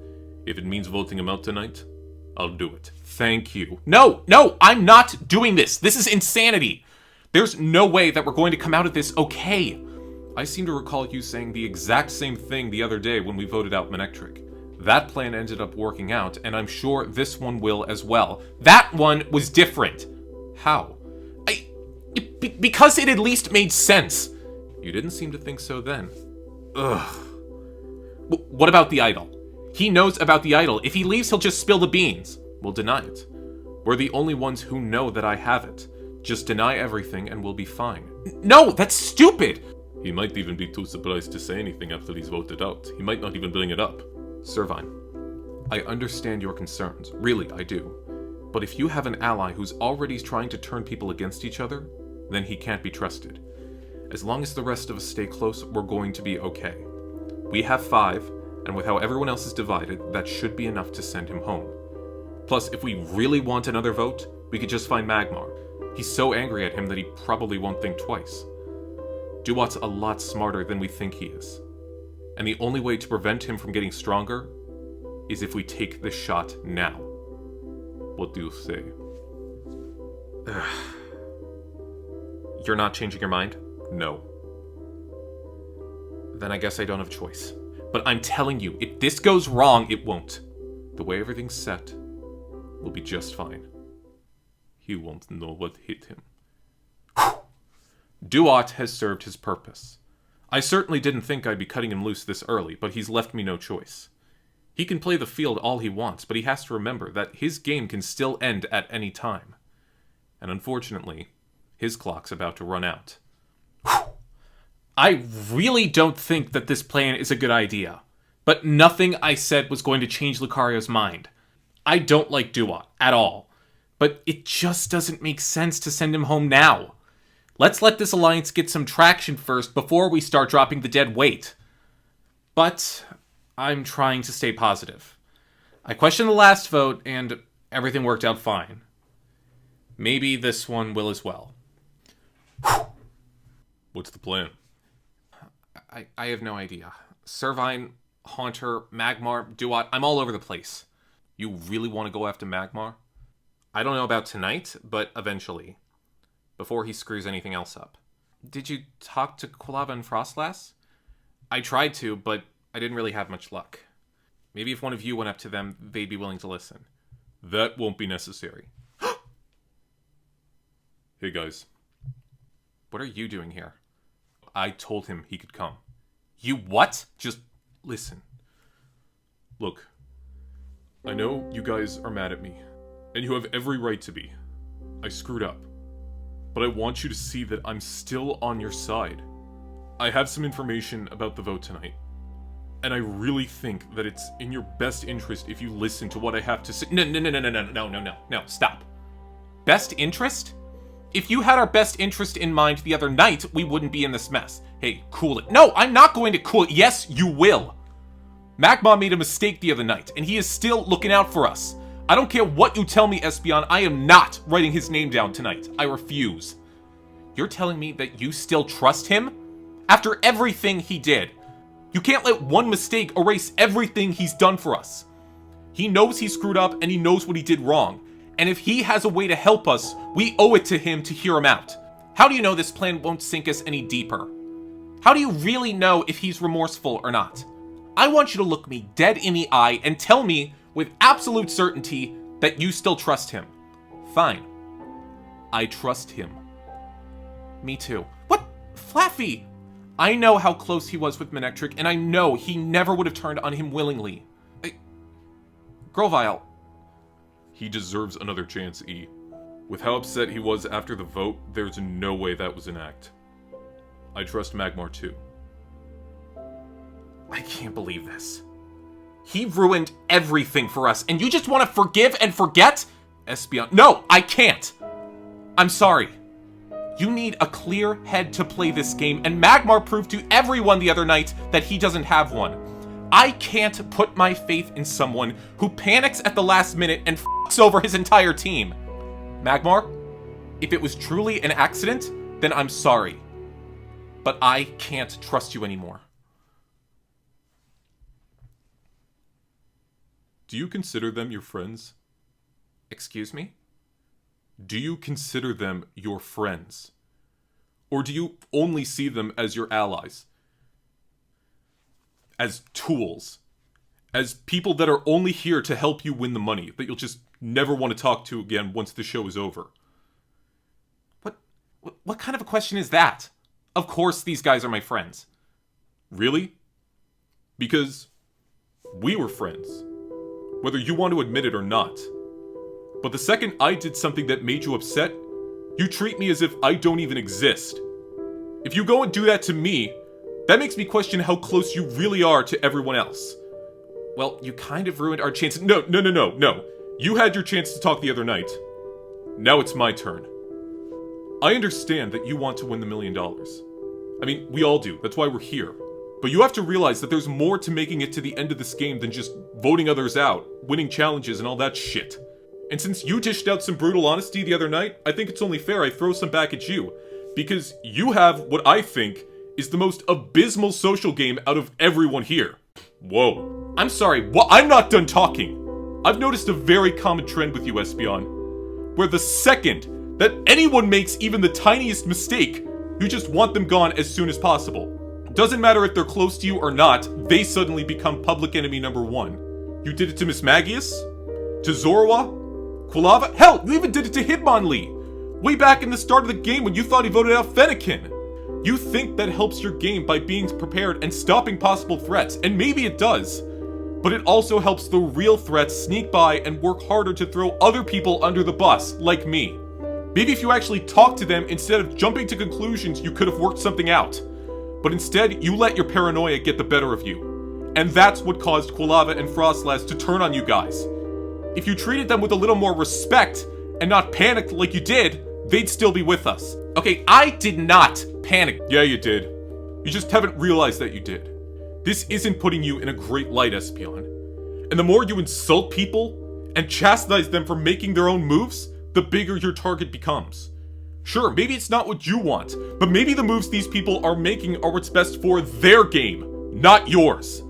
Speaker 2: If it means voting him out tonight, I'll do it. Thank you. No, I'm not doing this. This is insanity. There's no way that we're going to come out of this okay. I seem to recall you saying the exact same thing the other day when we voted out Manectric. That plan ended up working out, and I'm sure this one will as well. That one was different. How? Because it at least made sense. You didn't seem to think so then. Ugh. What about the idol? He knows about the idol. If he leaves, he'll just spill the beans. We'll deny it. We're the only ones who know that I have it. Just deny everything and we'll be fine. No, that's stupid! He might even be too surprised to say anything after he's voted out. He might not even bring it up. Servine, I understand your concerns. Really, I do. But if you have an ally who's already trying to turn people against each other, then he can't be trusted. As long as the rest of us stay close, we're going to be okay. We have 5, and with how everyone else is divided, that should be enough to send him home. Plus, if we really want another vote, we could just find Magmar. He's so angry at him that he probably won't think twice. Dewott's a lot smarter than we think he is. And the only way to prevent him from getting stronger is if we take this shot now. What do you say? You're not changing your mind? No. Then I guess I don't have a choice. But I'm telling you, if this goes wrong, it won't. The way everything's set, we'll be just fine. He won't know what hit him. Dewott has served his purpose. I certainly didn't think I'd be cutting him loose this early, but he's left me no choice. He can play the field all he wants, but he has to remember that his game can still end at any time. And unfortunately, his clock's about to run out.
Speaker 1: I really don't think that this plan is a good idea. But nothing I said was going to change Lucario's mind. I don't like Dewott at all. But it just doesn't make sense to send him home now. Let's let this alliance get some traction first before we start dropping the dead weight. But I'm trying to stay positive. I questioned the last vote, and everything worked out fine. Maybe this one will as well.
Speaker 2: What's the plan?
Speaker 1: I have no idea. Servine, Haunter, Magmar, Dewott, I'm all over the place.
Speaker 2: You really want to go after Magmar?
Speaker 1: I don't know about tonight, but eventually. Before he screws anything else up. Did you talk to Quilava and Frostlass? I tried to, but I didn't really have much luck. Maybe if one of you went up to them, they'd be willing to listen.
Speaker 2: That won't be necessary. Hey guys.
Speaker 1: What are you doing here?
Speaker 2: I told him he could come.
Speaker 1: You what?
Speaker 2: Just listen. Look, I know you guys are mad at me, and you have every right to be. I screwed up. But I want you to see that I'm still on your side. I have some information about the vote tonight, and I really think that it's in your best interest if you listen to what I have to say.
Speaker 1: No, stop. Best interest? If you had our best interest in mind the other night, we wouldn't be in this mess. Hey, cool it. No, I'm not going to cool it. Yes, you will. Magmar made a mistake the other night, and he is still looking out for us. I don't care what you tell me, Espeon, I am not writing his name down tonight. I refuse. You're telling me that you still trust him? After everything he did. You can't let one mistake erase everything he's done for us. He knows he screwed up, and he knows what he did wrong. And if he has a way to help us, we owe it to him to hear him out. How do you know this plan won't sink us any deeper? How do you really know if he's remorseful or not? I want you to look me dead in the eye and tell me with absolute certainty that you still trust him. Fine. I trust him. Me too. What? Flaffy! I know how close he was with Manectric, and I know he never would have turned on him willingly. Grovile.
Speaker 2: He deserves another chance, E. With how upset he was after the vote, there's no way that was an act. I trust Magmar too.
Speaker 1: I can't believe this. He ruined everything for us, and you just want to forgive and forget? Espeon. No, I can't. I'm sorry. You need a clear head to play this game, and Magmar proved to everyone the other night that he doesn't have one. I can't put my faith in someone who panics at the last minute and f***s over his entire team. Magmar, if it was truly an accident, then I'm sorry. But I can't trust you anymore.
Speaker 2: Do you consider them your friends?
Speaker 1: Excuse me?
Speaker 2: Do you consider them your friends? Or do you only see them as your allies? As tools? As people that are only here to help you win the money, that you'll just never want to talk to again once the show is over?
Speaker 1: What kind of a question is that? Of course these guys are my friends.
Speaker 2: Really? Because we were friends. Whether you want to admit it or not. But the second I did something that made you upset, you treat me as if I don't even exist. If you go and do that to me, that makes me question how close you really are to everyone else. Well, you kind of ruined our chance. No. You had your chance to talk the other night. Now it's my turn. I understand that you want to win the $1 million. I mean, we all do. That's why we're here. But you have to realize that there's more to making it to the end of this game than just voting others out, winning challenges, and all that shit. And since you dished out some brutal honesty the other night, I think it's only fair I throw some back at you. Because you have what I think is the most abysmal social game out of everyone here. Whoa. I'm sorry, I'm not done talking. I've noticed a very common trend with you, Espeon, where the second that anyone makes even the tiniest mistake, you just want them gone as soon as possible. Doesn't matter if they're close to you or not, they suddenly become public enemy number 1. You did it to Miss Magius, to Zorua, Quilava, hell, you even did it to Hitmonlee, way back in the start of the game when you thought he voted out Fennekin. You think that helps your game by being prepared and stopping possible threats, and maybe it does. But it also helps the real threats sneak by and work harder to throw other people under the bus, like me. Maybe if you actually talked to them instead of jumping to conclusions, you could have worked something out. But instead, you let your paranoia get the better of you. And that's what caused Quilava and Frostlass to turn on you guys. If you treated them with a little more respect and not panicked like you did, they'd still be with us. Okay, I did not panic. Yeah, you did. You just haven't realized that you did. This isn't putting you in a great light, Espeon. And the more you insult people and chastise them for making their own moves, the bigger your target becomes. Sure, maybe it's not what you want, but maybe the moves these people are making are what's best for their game, not yours.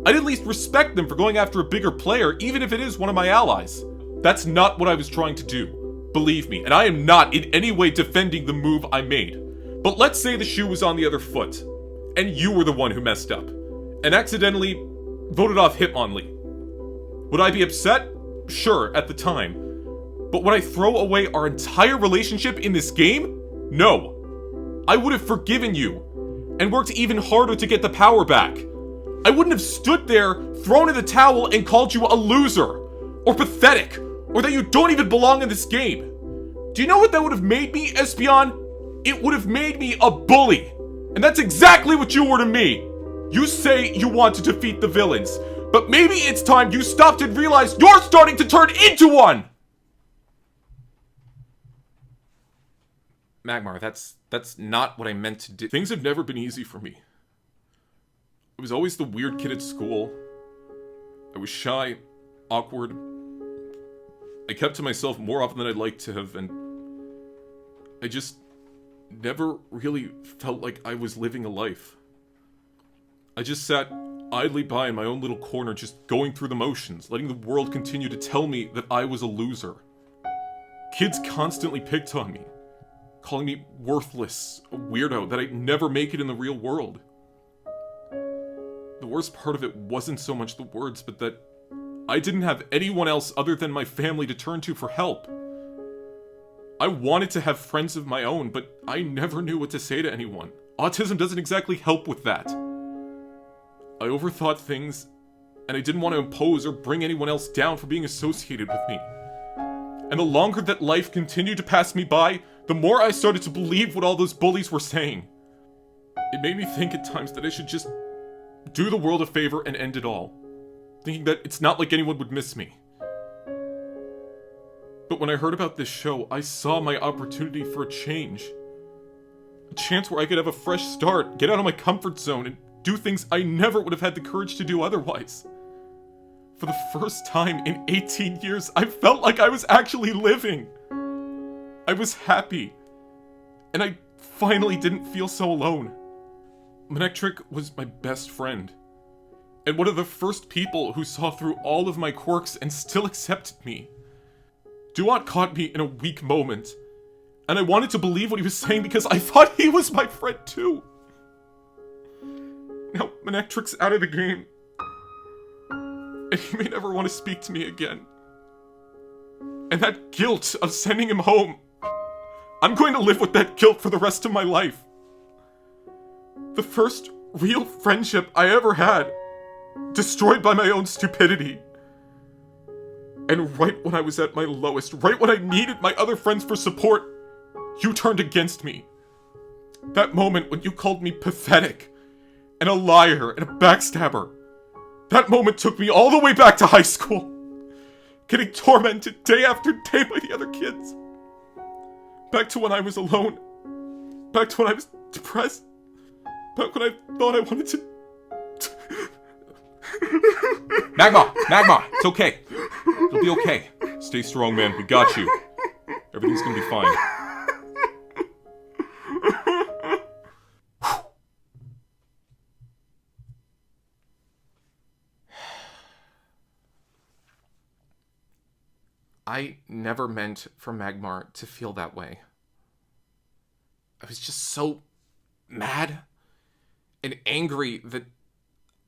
Speaker 2: I'd at least respect them for going after a bigger player, even if it is one of my allies. That's not what I was trying to do. Believe me, and I am not in any way defending the move I made. But let's say the shoe was on the other foot, and you were the one who messed up, and accidentally voted off Hitmonlee. Would I be upset? Sure, at the time. But would I throw away our entire relationship in this game? No. I would have forgiven you, and worked even harder to get the power back. I wouldn't have stood there, thrown in the towel, and called you a loser, or pathetic, or that you don't even belong in this game. Do you know what that would have made me, Espeon? It would have made me a bully. And that's exactly what you were to me. You say you want to defeat the villains, but maybe it's time you stopped and realized you're starting to turn into one! Magmar, that's not what I meant to do. Things have never been easy for me. I was always the weird kid at school. I was shy, awkward. I kept to myself more often than I'd like to have, and I just never really felt like I was living a life. I just sat idly by in my own little corner, just going through the motions, letting the world continue to tell me that I was a loser. Kids constantly picked on me, calling me worthless, a weirdo, that I'd never make it in the real world. The worst part of it wasn't so much the words, but that I didn't have anyone else other than my family to turn to for help. I wanted to have friends of my own, but I never knew what to say to anyone. Autism doesn't exactly help with that. I overthought things, and I didn't want to impose or bring anyone else down for being associated with me. And the longer that life continued to pass me by, the more I started to believe what all those bullies were saying. It made me think at times that I should just do the world a favor and end it all, thinking that it's not like anyone would miss me. But when I heard about this show, I saw my opportunity for a change. A chance where I could have a fresh start, get out of my comfort zone, and do things I never would have had the courage to do otherwise. For the first time in 18 years, I felt like I was actually living. I was happy. And I finally didn't feel so alone. Manectric was my best friend. And one of the first people who saw through all of my quirks and still accepted me. Dewott caught me in a weak moment. And I wanted to believe what he was saying because I thought he was my friend too. Now, Manectric's out of the game. And he may never want to speak to me again. And that guilt of sending him home, I'm going to live with that guilt for the rest of my life. The first real friendship I ever had, destroyed by my own stupidity. And right when I was at my lowest, right when I needed my other friends for support, you turned against me. That moment when you called me pathetic, and a liar, and a backstabber. That moment took me all the way back to high school. Getting tormented day after day by the other kids. Back to when I was alone. Back to when I was depressed. Back when I thought I wanted to...
Speaker 1: Magmar, it's okay. It'll be okay. Stay strong, man. We got you. Everything's gonna be fine. I never meant for Magmar to feel that way. I was just so mad and angry that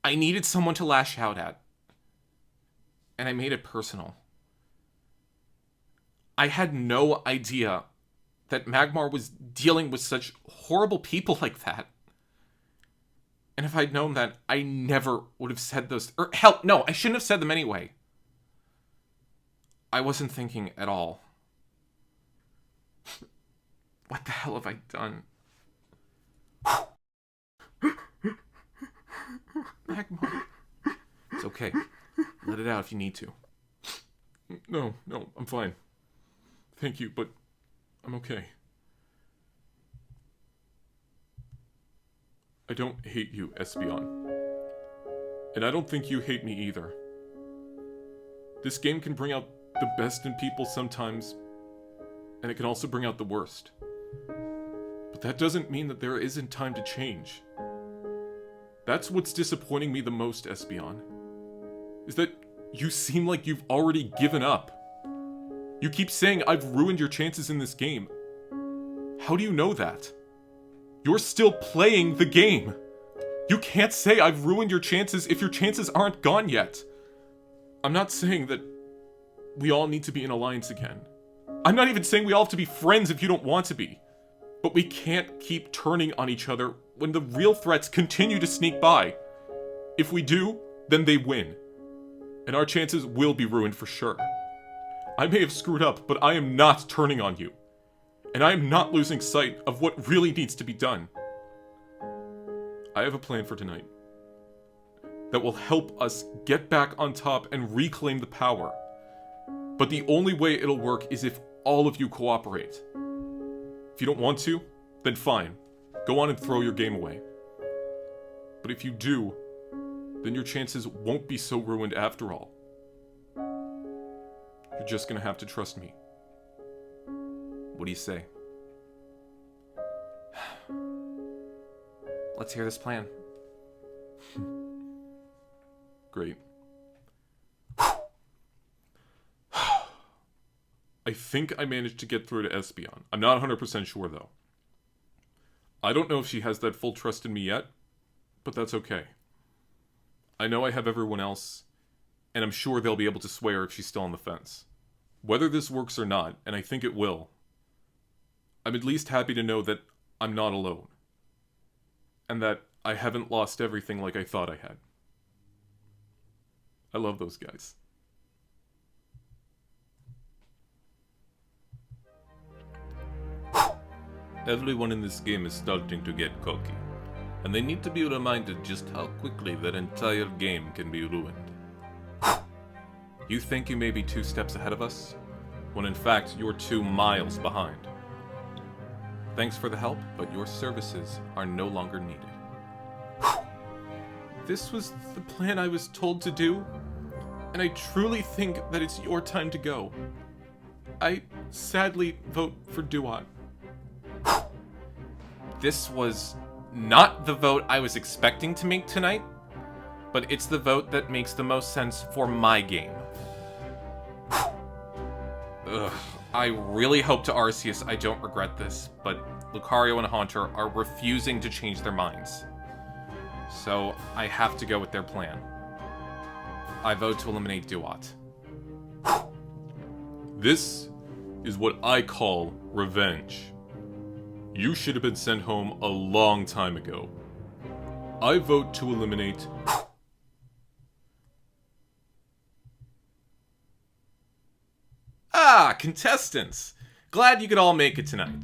Speaker 1: I needed someone to lash out at. And I made it personal. I had no idea that Magmar was dealing with such horrible people like that. And if I'd known that, I never would have said those... Or hell, no, I shouldn't have said them anyway. I wasn't thinking at all. What the hell have I done? Magmar. It's okay. Let it out if you need to.
Speaker 2: No, I'm fine. Thank you, but I'm okay. I don't hate you, Espeon. And I don't think you hate me either. This game can bring out the best in people sometimes, and it can also bring out the worst. But that doesn't mean that there isn't time to change. That's what's disappointing me the most, Espeon. Is that you seem like you've already given up. You keep saying I've ruined your chances in this game. How do you know that? You're still playing the game. You can't say I've ruined your chances if your chances aren't gone yet. I'm not saying that we all need to be in alliance again. I'm not even saying we all have to be friends if you don't want to be. But we can't keep turning on each other when the real threats continue to sneak by. If we do, then they win. And our chances will be ruined for sure. I may have screwed up, but I am not turning on you. And I am not losing sight of what really needs to be done. I have a plan for tonight that will help us get back on top and reclaim the power. But the only way it'll work is if all of you cooperate. If you don't want to, then fine. Go on and throw your game away. But if you do, then your chances won't be so ruined after all. You're just gonna have to trust me. What do you say?
Speaker 1: Let's hear this plan.
Speaker 2: Great. I think I managed to get through to Espeon. I'm not 100% sure, though. I don't know if she has that full trust in me yet, but that's okay. I know I have everyone else, and I'm sure they'll be able to sway her if she's still on the fence. Whether this works or not, and I think it will, I'm at least happy to know that I'm not alone. And that I haven't lost everything like I thought I had. I love those guys.
Speaker 5: Everyone in this game is starting to get cocky, and they need to be reminded just how quickly their entire game can be ruined.
Speaker 1: You think you may be 2 steps ahead of us, when in fact you're 2 miles behind. Thanks for the help, but your services are no longer needed. This was the plan I was told to do, and I truly think that it's your time to go. I sadly vote for Dewott. This was not the vote I was expecting to make tonight, but it's the vote that makes the most sense for my game. Ugh, I really hope to Arceus I don't regret this, but Lucario and Haunter are refusing to change their minds. So I have to go with their plan. I vote to eliminate Dewott.
Speaker 2: This is what I call revenge. You should have been sent home a long time ago. I vote to eliminate...
Speaker 1: Ah, contestants! Glad you could all make it tonight.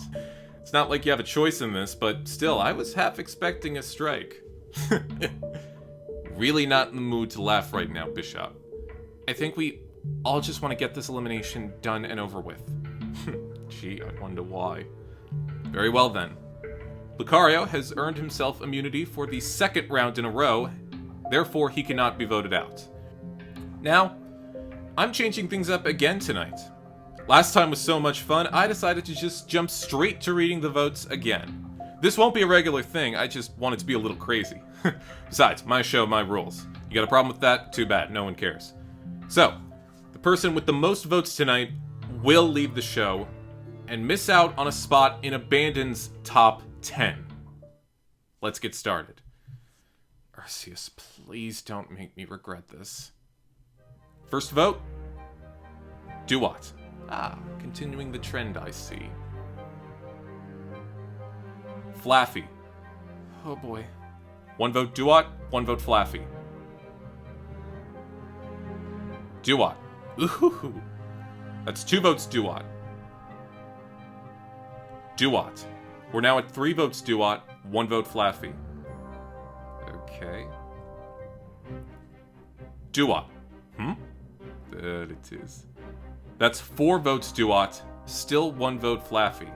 Speaker 1: It's not like you have a choice in this, but still, I was half expecting a strike. really not in the mood to laugh right now, Bisharp. I think we all just want to get this elimination done and over with. Gee, I wonder why. Very well then. Lucario has earned himself immunity for the second round in a row, therefore he cannot be voted out. Now, I'm changing things up again tonight. Last time was so much fun, I decided to just jump straight to reading the votes again. This won't be a regular thing, I just want it to be a little crazy. Besides, my show, my rules. You got a problem with that? Too bad, no one cares. So, the person with the most votes tonight will leave the show and miss out on a spot in Abandon's top 10. Let's get started. Arceus, please don't make me regret this. First vote, Dewott. Ah, continuing the trend, I see. Flaffy. Oh boy. 1 vote Dewott, 1 vote Flaffy. Dewott. Ooh. That's 2 votes Dewott. Dewott. We're now at 3 votes Dewott, 1 vote Flaffy. Okay. Dewott. There it is. That's 4 votes Dewott, still 1 vote Flaffy.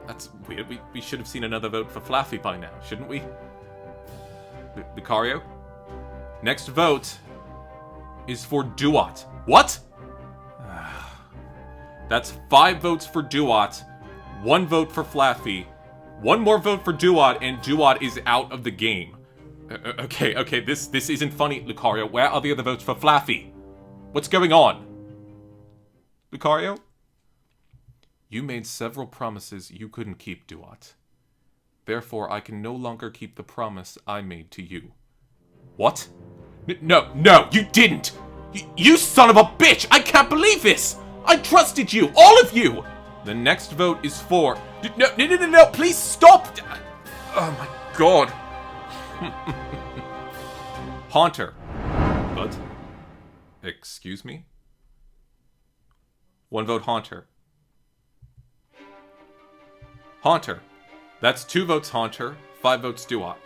Speaker 1: That's weird. We should have seen another vote for Flaffy by now, shouldn't we? Lucario? Next vote is for Dewott. What? That's 5 votes for Dewott, 1 vote for Flaffy, 1 more vote for Dewott, and Dewott is out of the game. Okay, this isn't funny, Lucario. Where are the other votes for Flaffy? What's going on? Lucario? You made several promises you couldn't keep, Dewott. Therefore, I can no longer keep the promise I made to you. What? No, you didn't! You son of a bitch! I can't believe this! I trusted you! All of you! The next vote is for... No, please stop! Oh my god. Haunter. But? Excuse me? 1 vote Haunter. Haunter. That's 2 votes Haunter, 5 votes Dewott.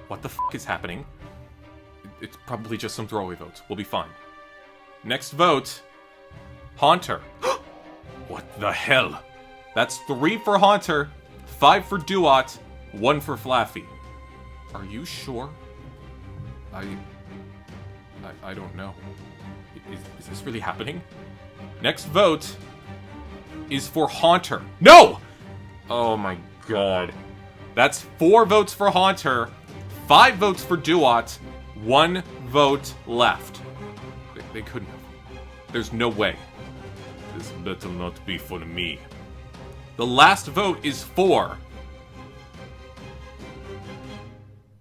Speaker 1: What the f*** is happening? It's probably just some throwaway votes. We'll be fine. Next vote. Haunter. What the hell? That's 3 for Haunter, 5 for Dewott, 1 for Flaffy. Are you sure? I don't know. Is this really happening? Next vote is for Haunter. No! Oh my god. That's 4 votes for Haunter, 5 votes for Dewott, 1 vote left. They couldn't have. There's no way. This better not be for me. The last vote is for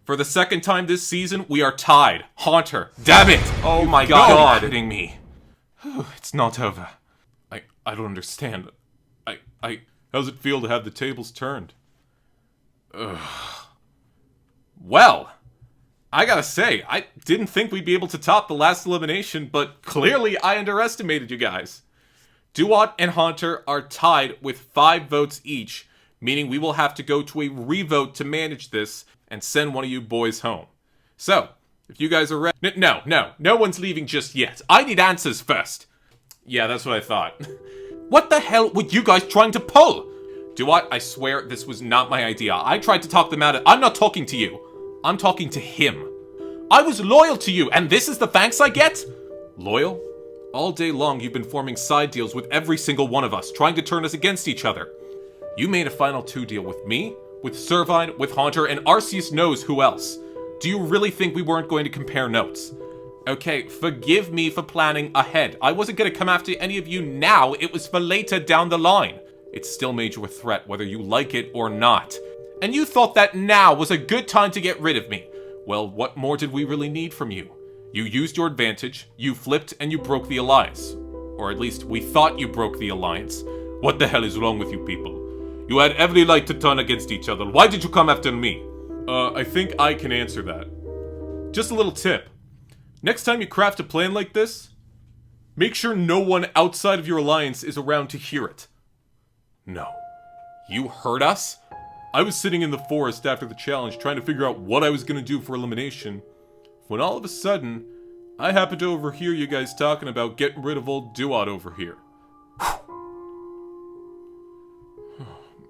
Speaker 1: the second time this season, we are tied. Haunter. Damn it! Oh my god. You're kidding me. It's not over. I don't understand. How's it feel to have the tables turned? Ugh. Well, I gotta say, I didn't think we'd be able to top the last elimination, but clearly I underestimated you guys. Dewott and Haunter are tied with 5 votes each, meaning we will have to go to a revote to manage this and send one of you boys home. So, if you guys are ready... No one's leaving just yet. I need answers first. Yeah, that's what I thought. What the hell were you guys trying to pull? Dewott, I swear this was not my idea. I tried to talk them out of... I'm not talking to you. I'm talking to him. I was loyal to you, and this is the thanks I get? Loyal? All day long you've been forming side deals with every single one of us, trying to turn us against each other. You made a final 2 deal with me, with Servine, with Haunter, and Arceus knows who else. Do you really think we weren't going to compare notes? Okay, forgive me for planning ahead. I wasn't going to come after any of you now, it was for later down the line. It still made you a threat, whether you like it or not. And you thought that now was a good time to get rid of me. Well, what more did we really need from you? You used your advantage, you flipped, and you broke the alliance. Or at least, we thought you broke the alliance. What the hell is wrong with you people? You had every right to turn against each other. Why did you come after me? I think I can answer that. Just a little tip. Next time you craft a plan like this, make sure no one outside of your alliance is around to hear it. No. You heard us?
Speaker 5: I was sitting in the forest after the challenge trying to figure out what I was going to do for elimination, when all of a sudden, I happened to overhear you guys talking about getting rid of old Dewott over here. Oh,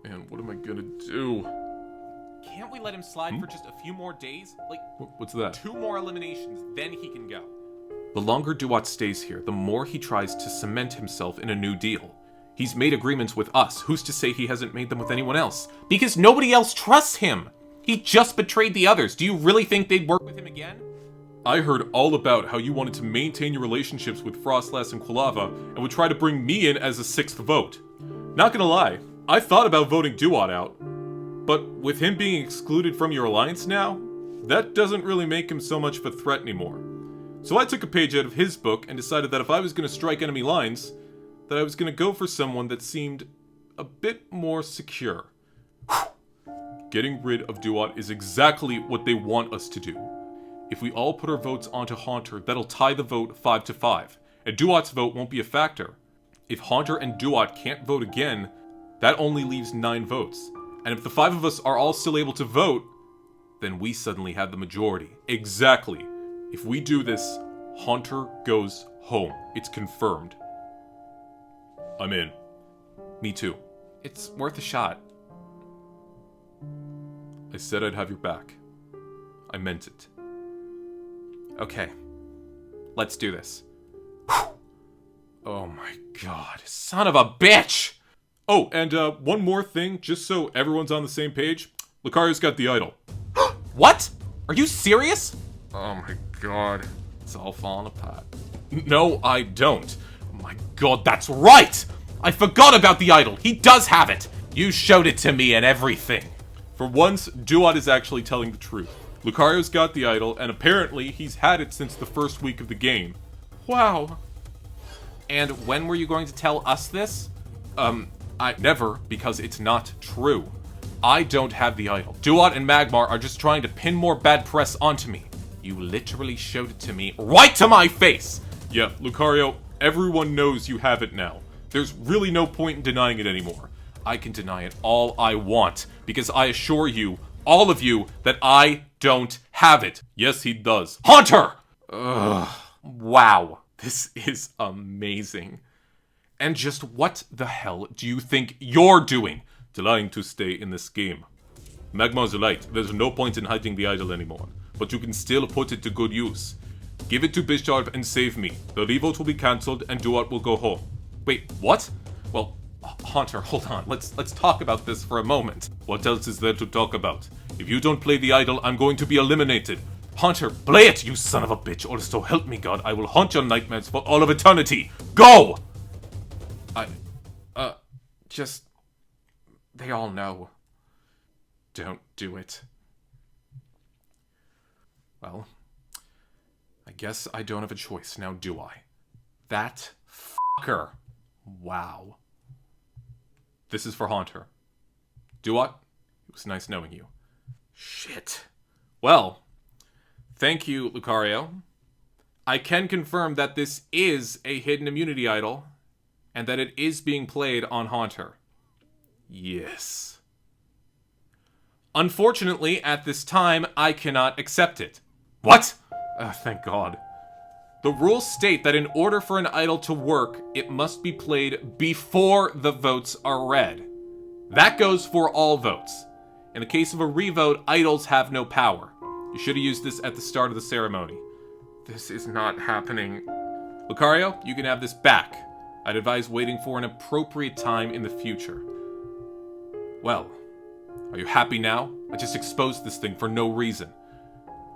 Speaker 5: man, what am I gonna do?
Speaker 2: Can't we let him slide for just a few more days? Like,
Speaker 5: What's that?
Speaker 2: 2 more eliminations, then he can go.
Speaker 1: The longer Dewott stays here, the more he tries to cement himself in a new deal. He's made agreements with us. Who's to say he hasn't made them with anyone else? Because nobody else trusts him. He just betrayed the others. Do you really think they'd work with him again?
Speaker 5: I heard all about how you wanted to maintain your relationships with Frostlass and Quilava and would try to bring me in as a 6th vote. Not gonna lie, I thought about voting Dewott out, but with him being excluded from your alliance now, that doesn't really make him so much of a threat anymore. So I took a page out of his book and decided that if I was gonna strike enemy lines, that I was gonna go for someone that seemed a bit more secure. Getting rid of Dewott is exactly what they want us to do. If we all put our votes onto Haunter, that'll tie the vote 5-5, and Dewott's vote won't be a factor. If Haunter and Dewott can't vote again, that only leaves 9 votes. And if the 5 of us are all still able to vote, then we suddenly have the majority. Exactly. If we do this, Haunter goes home. It's confirmed. I'm in.
Speaker 1: Me too. It's worth a shot.
Speaker 5: I said I'd have your back. I meant it.
Speaker 1: Okay. Let's do this. Oh my god. Son of a bitch!
Speaker 5: Oh, and one more thing, just so everyone's on the same page. Lucario's got the idol.
Speaker 1: What? Are you serious?
Speaker 5: Oh my god.
Speaker 1: It's all falling apart. No, I don't. Oh my god, that's right! I forgot about the idol. He does have it. You showed it to me and everything.
Speaker 5: For once, Dewott is actually telling the truth. Lucario's got the idol, and apparently he's had it since the first week of the game.
Speaker 1: Wow. And when were you going to tell us this? Never, because it's not true. I don't have the idol. Dewott and Magmar are just trying to pin more bad press onto me. You literally showed it to me right to my face!
Speaker 5: Yeah, Lucario, everyone knows you have it now. There's really no point in denying it anymore.
Speaker 1: I can deny it all I want, because I assure you, all of you, that I don't have it.
Speaker 5: Yes, he does.
Speaker 1: Haunter! Ugh. Wow. This is amazing. And just what the hell do you think you're doing?
Speaker 5: Trying to stay in this game. Magmar's right. There's no point in hiding the idol anymore. But you can still put it to good use. Give it to Bisharp and save me. The revote will be cancelled and Dewott will go home.
Speaker 1: Wait, what? Well, Haunter, hold on. Let's talk about this for a moment.
Speaker 5: What else is there to talk about? If you don't play the idol, I'm going to be eliminated.
Speaker 1: Haunter, play it, you son of a bitch, or so help me God, I will haunt your nightmares for all of eternity. Go! They all know. Don't do it. Well, I guess I don't have a choice now, do I? That fucker. Wow.
Speaker 5: This is for Haunter. Dewott, it was nice knowing you.
Speaker 1: Shit. Well, thank you, Lucario. I can confirm that this is a hidden immunity idol, and that it is being played on Haunter. Yes. Unfortunately, at this time, I cannot accept it. What? Thank God. The rules state that in order for an idol to work, it must be played before the votes are read. That goes for all votes. In the case of a revote, idols have no power. You should have used this at the start of the ceremony. This is not happening. Lucario, you can have this back. I'd advise waiting for an appropriate time in the future. Well, are you happy now? I just exposed this thing for no reason.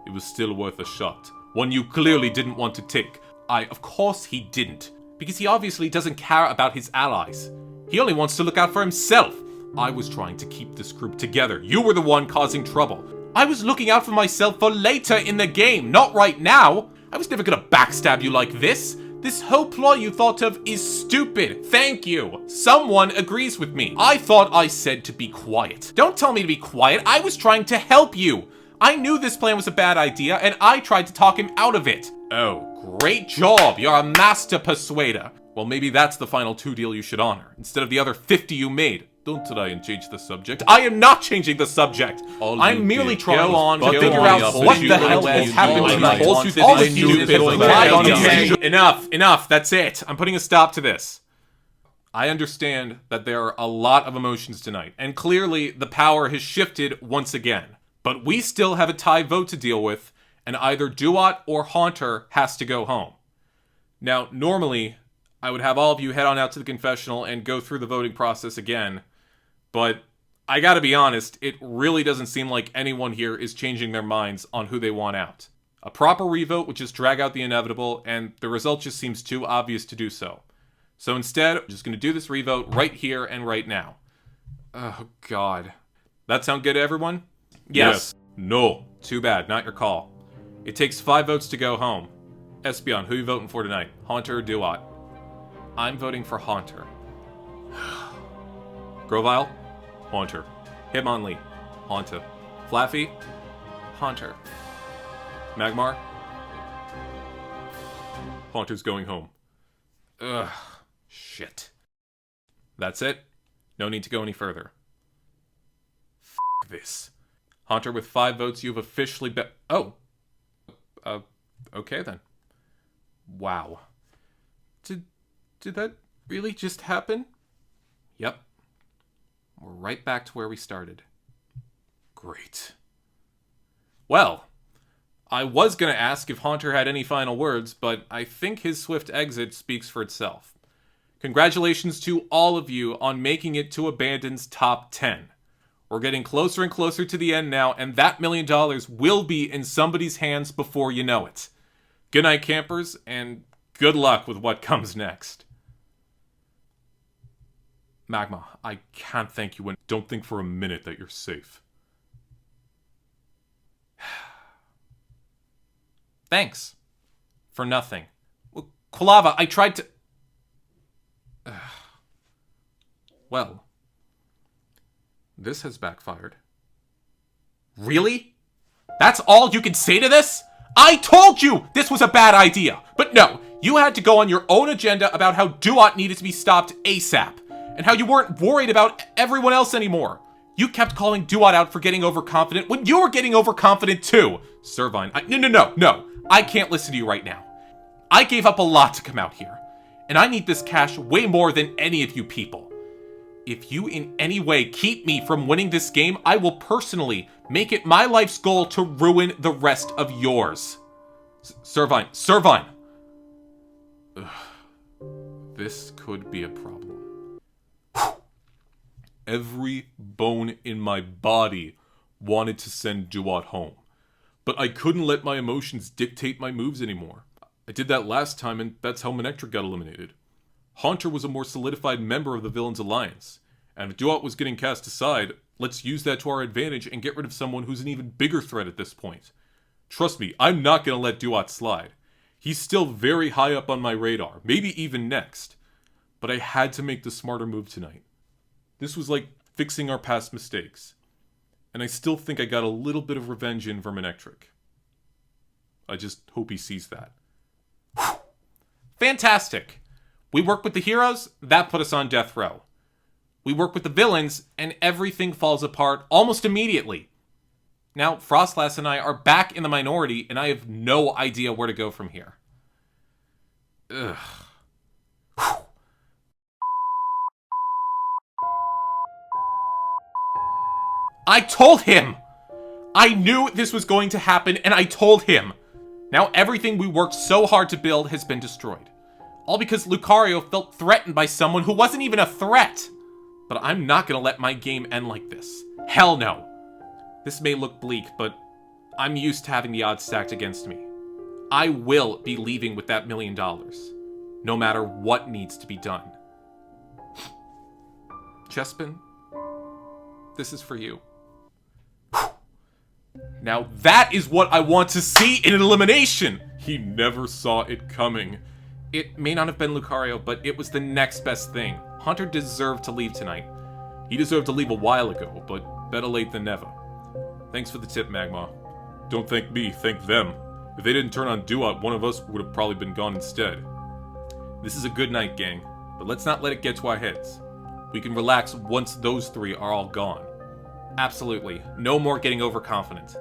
Speaker 5: It was still worth a shot.
Speaker 1: One you clearly didn't want to take. Of course he didn't. Because he obviously doesn't care about his allies. He only wants to look out for himself. I was trying to keep this group together. You were the one causing trouble. I was looking out for myself for later in the game, not right now. I was never gonna backstab you like this. This whole ploy you thought of is stupid. Thank you. Someone agrees with me. I thought I said to be quiet. Don't tell me to be quiet. I was trying to help you. I knew this plan was a bad idea, and I tried to talk him out of it. Oh, great job. You're a master persuader. Well, maybe that's the final 2 deal you should honor, instead of the other 50 you made.
Speaker 5: Don't try and change the subject.
Speaker 2: I am not changing the subject.
Speaker 5: All
Speaker 2: I'm
Speaker 5: you
Speaker 2: merely
Speaker 5: did
Speaker 2: trying
Speaker 5: was
Speaker 2: to figure out what the hell has happened tonight.
Speaker 5: All you did
Speaker 2: All
Speaker 5: was
Speaker 2: of you
Speaker 5: stupid.
Speaker 2: relied on
Speaker 5: Stupid.
Speaker 2: me. Enough, that's it. I'm putting a stop to this. I understand that there are a lot of emotions tonight, and clearly the power has shifted once again. But we still have a tie vote to deal with, and either Dewott or Haunter has to go home. Now, normally, I would have all of you head on out to the confessional and go through the voting process again, but I gotta be honest, it really doesn't seem like anyone here is changing their minds on who they want out. A proper revote would just drag out the inevitable, and the result just seems too obvious to do so. So instead, I'm just gonna do this revote right here and right now. Oh, God. That sound good to everyone? Yes.
Speaker 5: No.
Speaker 2: Too bad, not your call. It takes 5 votes to go home. Espeon, who are you voting for tonight? Haunter or Dewott? I'm voting for Haunter. Grovile? Haunter. Hitmonlee? Haunter. Flaffy? Haunter. Magmar?
Speaker 5: Haunter's going home.
Speaker 2: Ugh. Shit. That's it? No need to go any further. F*** this. Haunter, with 5 votes, you've officially Oh. Okay then. Wow. Did that really just happen? Yep. We're right back to where we started. Great. Well, I was going to ask if Haunter had any final words, but I think his swift exit speaks for itself. Congratulations to all of you on making it to Abandoned's top 10. We're getting closer and closer to the end now, and that $1 million will be in somebody's hands before you know it. Good night, campers, and good luck with what comes next. Magma, I can't thank you.
Speaker 5: Don't think for a minute that you're safe.
Speaker 2: Thanks. For nothing. Well, Quilava, I tried to... Well, this has backfired. Really? That's all you can say to this? I told you this was a bad idea! But no, you had to go on your own agenda about how Dewott needed to be stopped ASAP, and how you weren't worried about everyone else anymore. You kept calling Dewott out for getting overconfident when you were getting overconfident too. Servine, no. I can't listen to you right now. I gave up a lot to come out here, and I need this cash way more than any of you people. If you in any way keep me from winning this game, I will personally make it my life's goal to ruin the rest of yours. Servine. Ugh. This could be a problem.
Speaker 5: Every bone in my body wanted to send Dewott home, but I couldn't let my emotions dictate my moves anymore. I did that last time, and that's how Manectric got eliminated. Haunter was a more solidified member of the Villains Alliance, and if Dewott was getting cast aside, let's use that to our advantage and get rid of someone who's an even bigger threat at this point. Trust me, I'm not gonna let Dewott slide. He's still very high up on my radar, maybe even next. But I had to make the smarter move tonight. This was like fixing our past mistakes. And I still think I got a little bit of revenge in for Manectric. I just hope he sees that.
Speaker 2: Fantastic! We work with the heroes, that put us on death row. We work with the villains, and everything falls apart almost immediately. Now, Frostlass and I are back in the minority, and I have no idea where to go from here. Ugh. I told him! I knew this was going to happen, and I told him! Now everything we worked so hard to build has been destroyed. All because Lucario felt threatened by someone who wasn't even a threat! But I'm not gonna let my game end like this. Hell no! This may look bleak, but I'm used to having the odds stacked against me. I will be leaving with that $1 million, no matter what needs to be done. Chespin, this is for you. Now that is what I want to see in an elimination!
Speaker 5: He never saw it coming.
Speaker 2: It may not have been Lucario, but it was the next best thing. Haunter deserved to leave tonight.
Speaker 5: He deserved to leave a while ago, but better late than never. Thanks for the tip, Magmar. Don't thank me, thank them. If they didn't turn on Dewott, one of us would have probably been gone instead.
Speaker 2: This is a good night, gang, but let's not let it get to our heads.
Speaker 5: We can relax once those 3 are all gone.
Speaker 1: Absolutely. No more getting overconfident.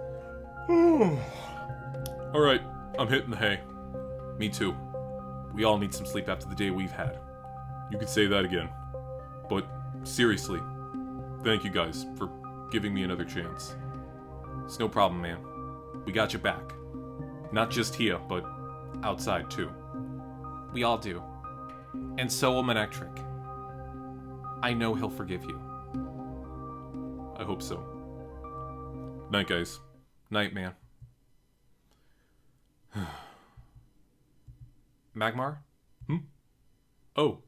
Speaker 5: Alright, I'm hitting the hay.
Speaker 1: Me too.
Speaker 5: We all need some sleep after the day we've had. You could say that again. But seriously, thank you guys for giving me another chance.
Speaker 1: It's no problem, man. We got your back. Not just here, but outside too. We all do. And so will Manectric. I know he'll forgive you.
Speaker 5: I hope so. Night, guys.
Speaker 1: Night, man. Magmar?
Speaker 5: Oh.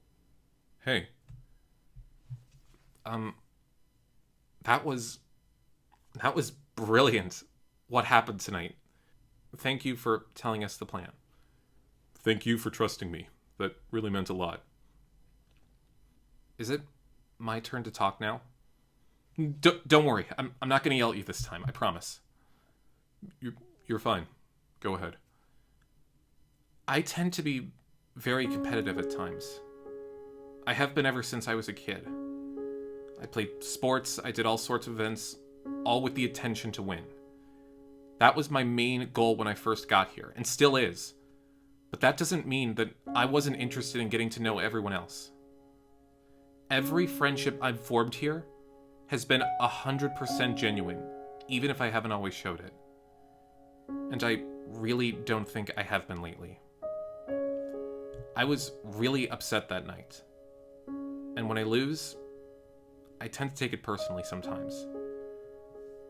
Speaker 5: Hey.
Speaker 1: That was brilliant. What happened tonight? Thank you for telling us the plan.
Speaker 5: Thank you for trusting me. That really meant a lot.
Speaker 1: Is it my turn to talk now? Don't worry. I'm not going to yell at you this time. I promise.
Speaker 5: You're fine. Go ahead.
Speaker 1: I tend to be very competitive at times. I have been ever since I was a kid. I played sports, I did all sorts of events, all with the intention to win. That was my main goal when I first got here, and still is. But that doesn't mean that I wasn't interested in getting to know everyone else. Every friendship I've formed here has been 100% genuine, even if I haven't always showed it. And I really don't think I have been lately. I was really upset that night. And when I lose, I tend to take it personally sometimes.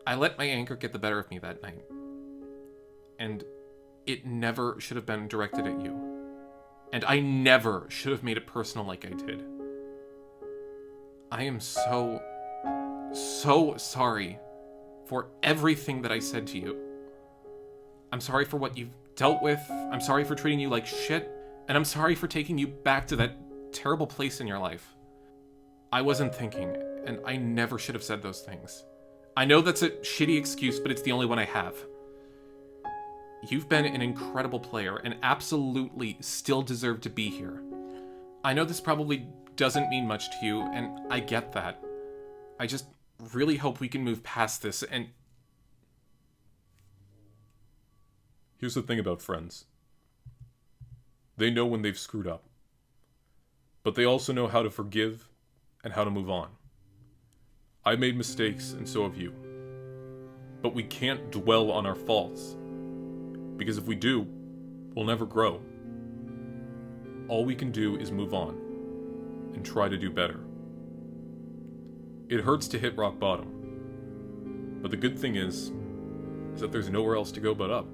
Speaker 1: I let my anger get the better of me that night. And it never should have been directed at you. And I never should have made it personal like I did. I am so sorry for everything that I said to you. I'm sorry for what you've dealt with. I'm sorry for treating you like shit. And I'm sorry for taking you back to that terrible place in your life. I wasn't thinking, and I never should have said those things. I know that's a shitty excuse, but it's the only one I have. You've been an incredible player and absolutely still deserve to be here. I know this probably doesn't mean much to you, and I get that. I just really hope we can move past this and...
Speaker 5: Here's the thing about friends. They know when they've screwed up. But they also know how to forgive and how to move on. I made mistakes, and so have you. But we can't dwell on our faults. Because if we do, we'll never grow. All we can do is move on and try to do better. It hurts to hit rock bottom. But the good thing is that there's nowhere else to go but up.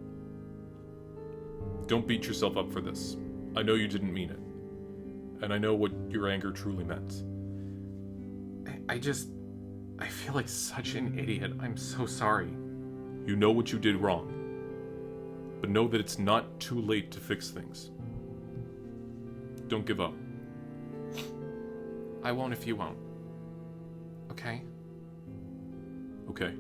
Speaker 5: Don't beat yourself up for this. I know you didn't mean it. And I know what your anger truly meant.
Speaker 1: I feel like such an idiot. I'm so sorry.
Speaker 5: You know what you did wrong. But know that it's not too late to fix things. Don't give up.
Speaker 1: I won't if you won't. Okay?
Speaker 5: Okay.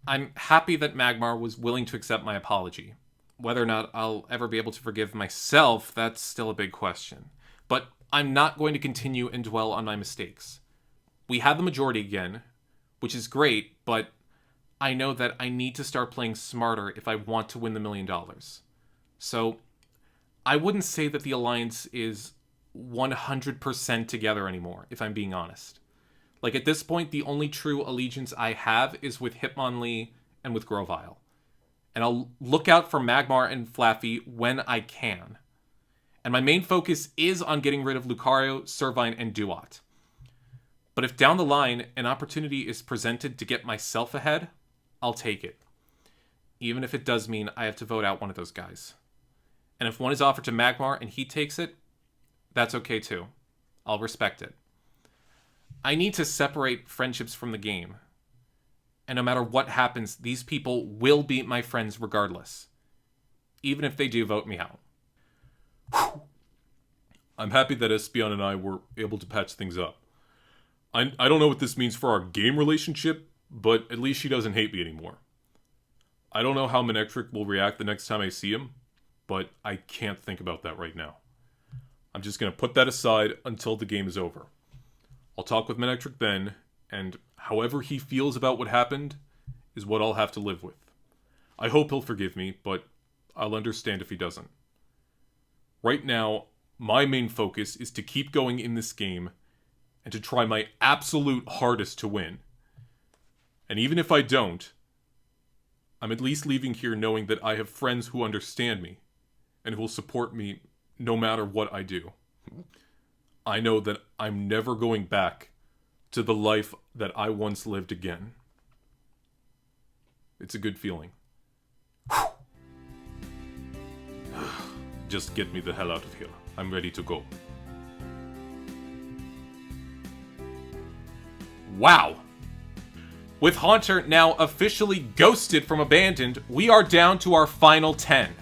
Speaker 1: I'm happy that Magmar was willing to accept my apology. Whether or not I'll ever be able to forgive myself, that's still a big question. But I'm not going to continue and dwell on my mistakes. We have the majority again, which is great, but I know that I need to start playing smarter if I want to win the $1 million. So, I wouldn't say that the Alliance is 100% together anymore, if I'm being honest. Like, at this point, the only true allegiance I have is with Hitmonlee and with Grovyle. And I'll look out for Magmar and Flaffy when I can. And my main focus is on getting rid of Lucario, Servine, and Dewott. But if down the line an opportunity is presented to get myself ahead, I'll take it. Even if it does mean I have to vote out one of those guys. And if one is offered to Magmar and he takes it, that's okay too. I'll respect it. I need to separate friendships from the game. And no matter what happens, these people will be my friends regardless. Even if they do vote me out.
Speaker 5: I'm happy that Espeon and I were able to patch things up. I don't know what this means for our game relationship, but at least she doesn't hate me anymore. I don't know how Manectric will react the next time I see him, but I can't think about that right now. I'm just going to put that aside until the game is over. I'll talk with Manectric then, and however he feels about what happened is what I'll have to live with. I hope he'll forgive me, but I'll understand if he doesn't. Right now, my main focus is to keep going in this game and to try my absolute hardest to win. And even if I don't, I'm at least leaving here knowing that I have friends who understand me and who will support me no matter what I do. I know that I'm never going back to the life that I once lived again. It's a good feeling. Just get me the hell out of here. I'm ready to go.
Speaker 1: Wow! With Haunter now officially ghosted from Abandoned, we are down to our final 10.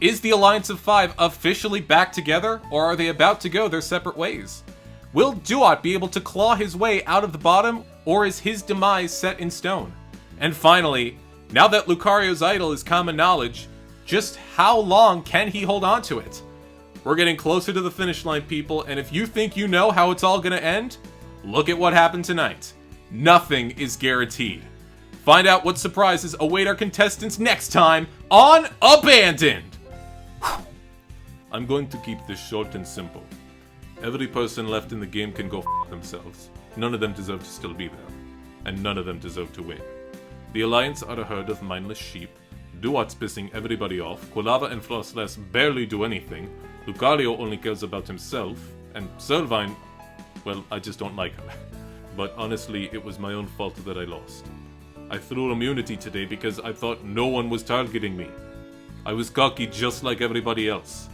Speaker 1: Is the Alliance of 5 officially back together, or are they about to go their separate ways? Will Dewott be able to claw his way out of the bottom, or is his demise set in stone? And finally, now that Lucario's idol is common knowledge, just how long can he hold on to it? We're getting closer to the finish line, people, and if you think you know how it's all gonna end, look at what happened tonight. Nothing is guaranteed. Find out what surprises await our contestants next time on Abandoned!
Speaker 5: I'm going to keep this short and simple. Every person left in the game can go f*** themselves. None of them deserve to still be there. And none of them deserve to win. The Alliance are a herd of mindless sheep. Dewott's pissing everybody off. Quilava and Frostless barely do anything. Lucario only cares about himself. And Servine, well, I just don't like her. But honestly, it was my own fault that I lost. I threw immunity today because I thought no one was targeting me. I was cocky just like everybody else.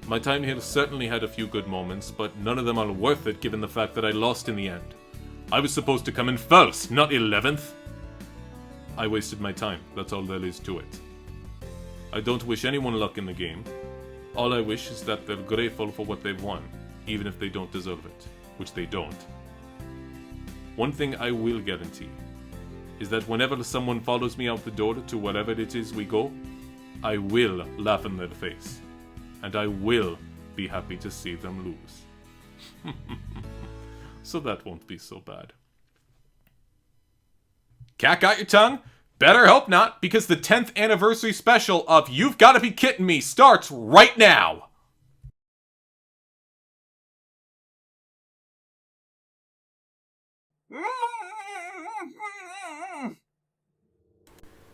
Speaker 5: My time here certainly had a few good moments, but none of them are worth it given the fact that I lost in the end. I was supposed to come in first, not 11th. I wasted my time, that's all there is to it. I don't wish anyone luck in the game. All I wish is that they're grateful for what they've won, even if they don't deserve it, which they don't. One thing I will guarantee is that whenever someone follows me out the door to wherever it is we go, I will laugh in their face. And I will be happy to see them lose. So that won't be so bad.
Speaker 1: Cat got your tongue? Better hope not, because the 10th anniversary special of You've Gotta Be Kidding Me starts right now!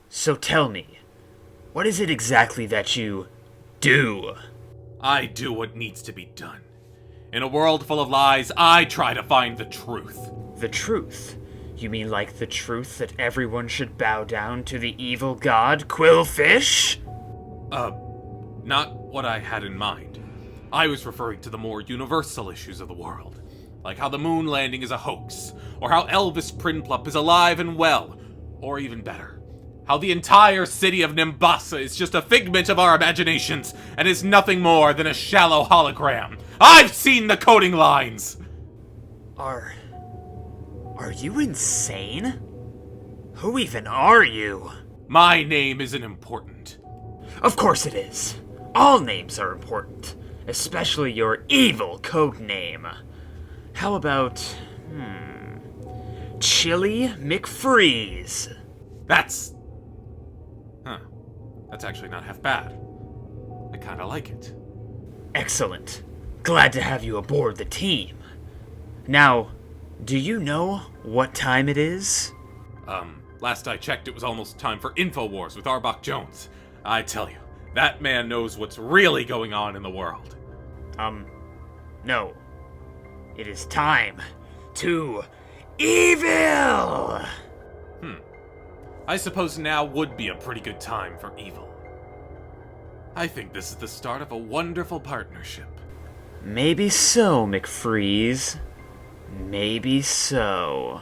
Speaker 3: So tell me, what is it exactly that you do?
Speaker 1: I do what needs to be done. In a world full of lies, I try to find the truth.
Speaker 3: The truth? You mean like the truth that everyone should bow down to the evil god Quillfish?
Speaker 1: Not what I had in mind. I was referring to the more universal issues of the world. Like how the moon landing is a hoax, or how Elvis Prinplup is alive and well, or even better, how the entire city of Nimbasa is just a figment of our imaginations and is nothing more than a shallow hologram. I've seen the coding lines!
Speaker 3: Are you insane? Who even are you?
Speaker 1: My name isn't important.
Speaker 3: Of course it is. All names are important, especially your evil code name. How about, Chili McFreeze?
Speaker 1: That's actually not half bad. I kinda like it.
Speaker 3: Excellent. Glad to have you aboard the team. Now, do you know what time it is?
Speaker 1: Last I checked, it was almost time for InfoWars with Arbok Jones. I tell you, that man knows what's really going on in the world.
Speaker 3: No. It is time to evil!
Speaker 1: I suppose now would be a pretty good time for evil. I think this is the start of a wonderful partnership.
Speaker 3: Maybe so, McFreeze. Maybe so.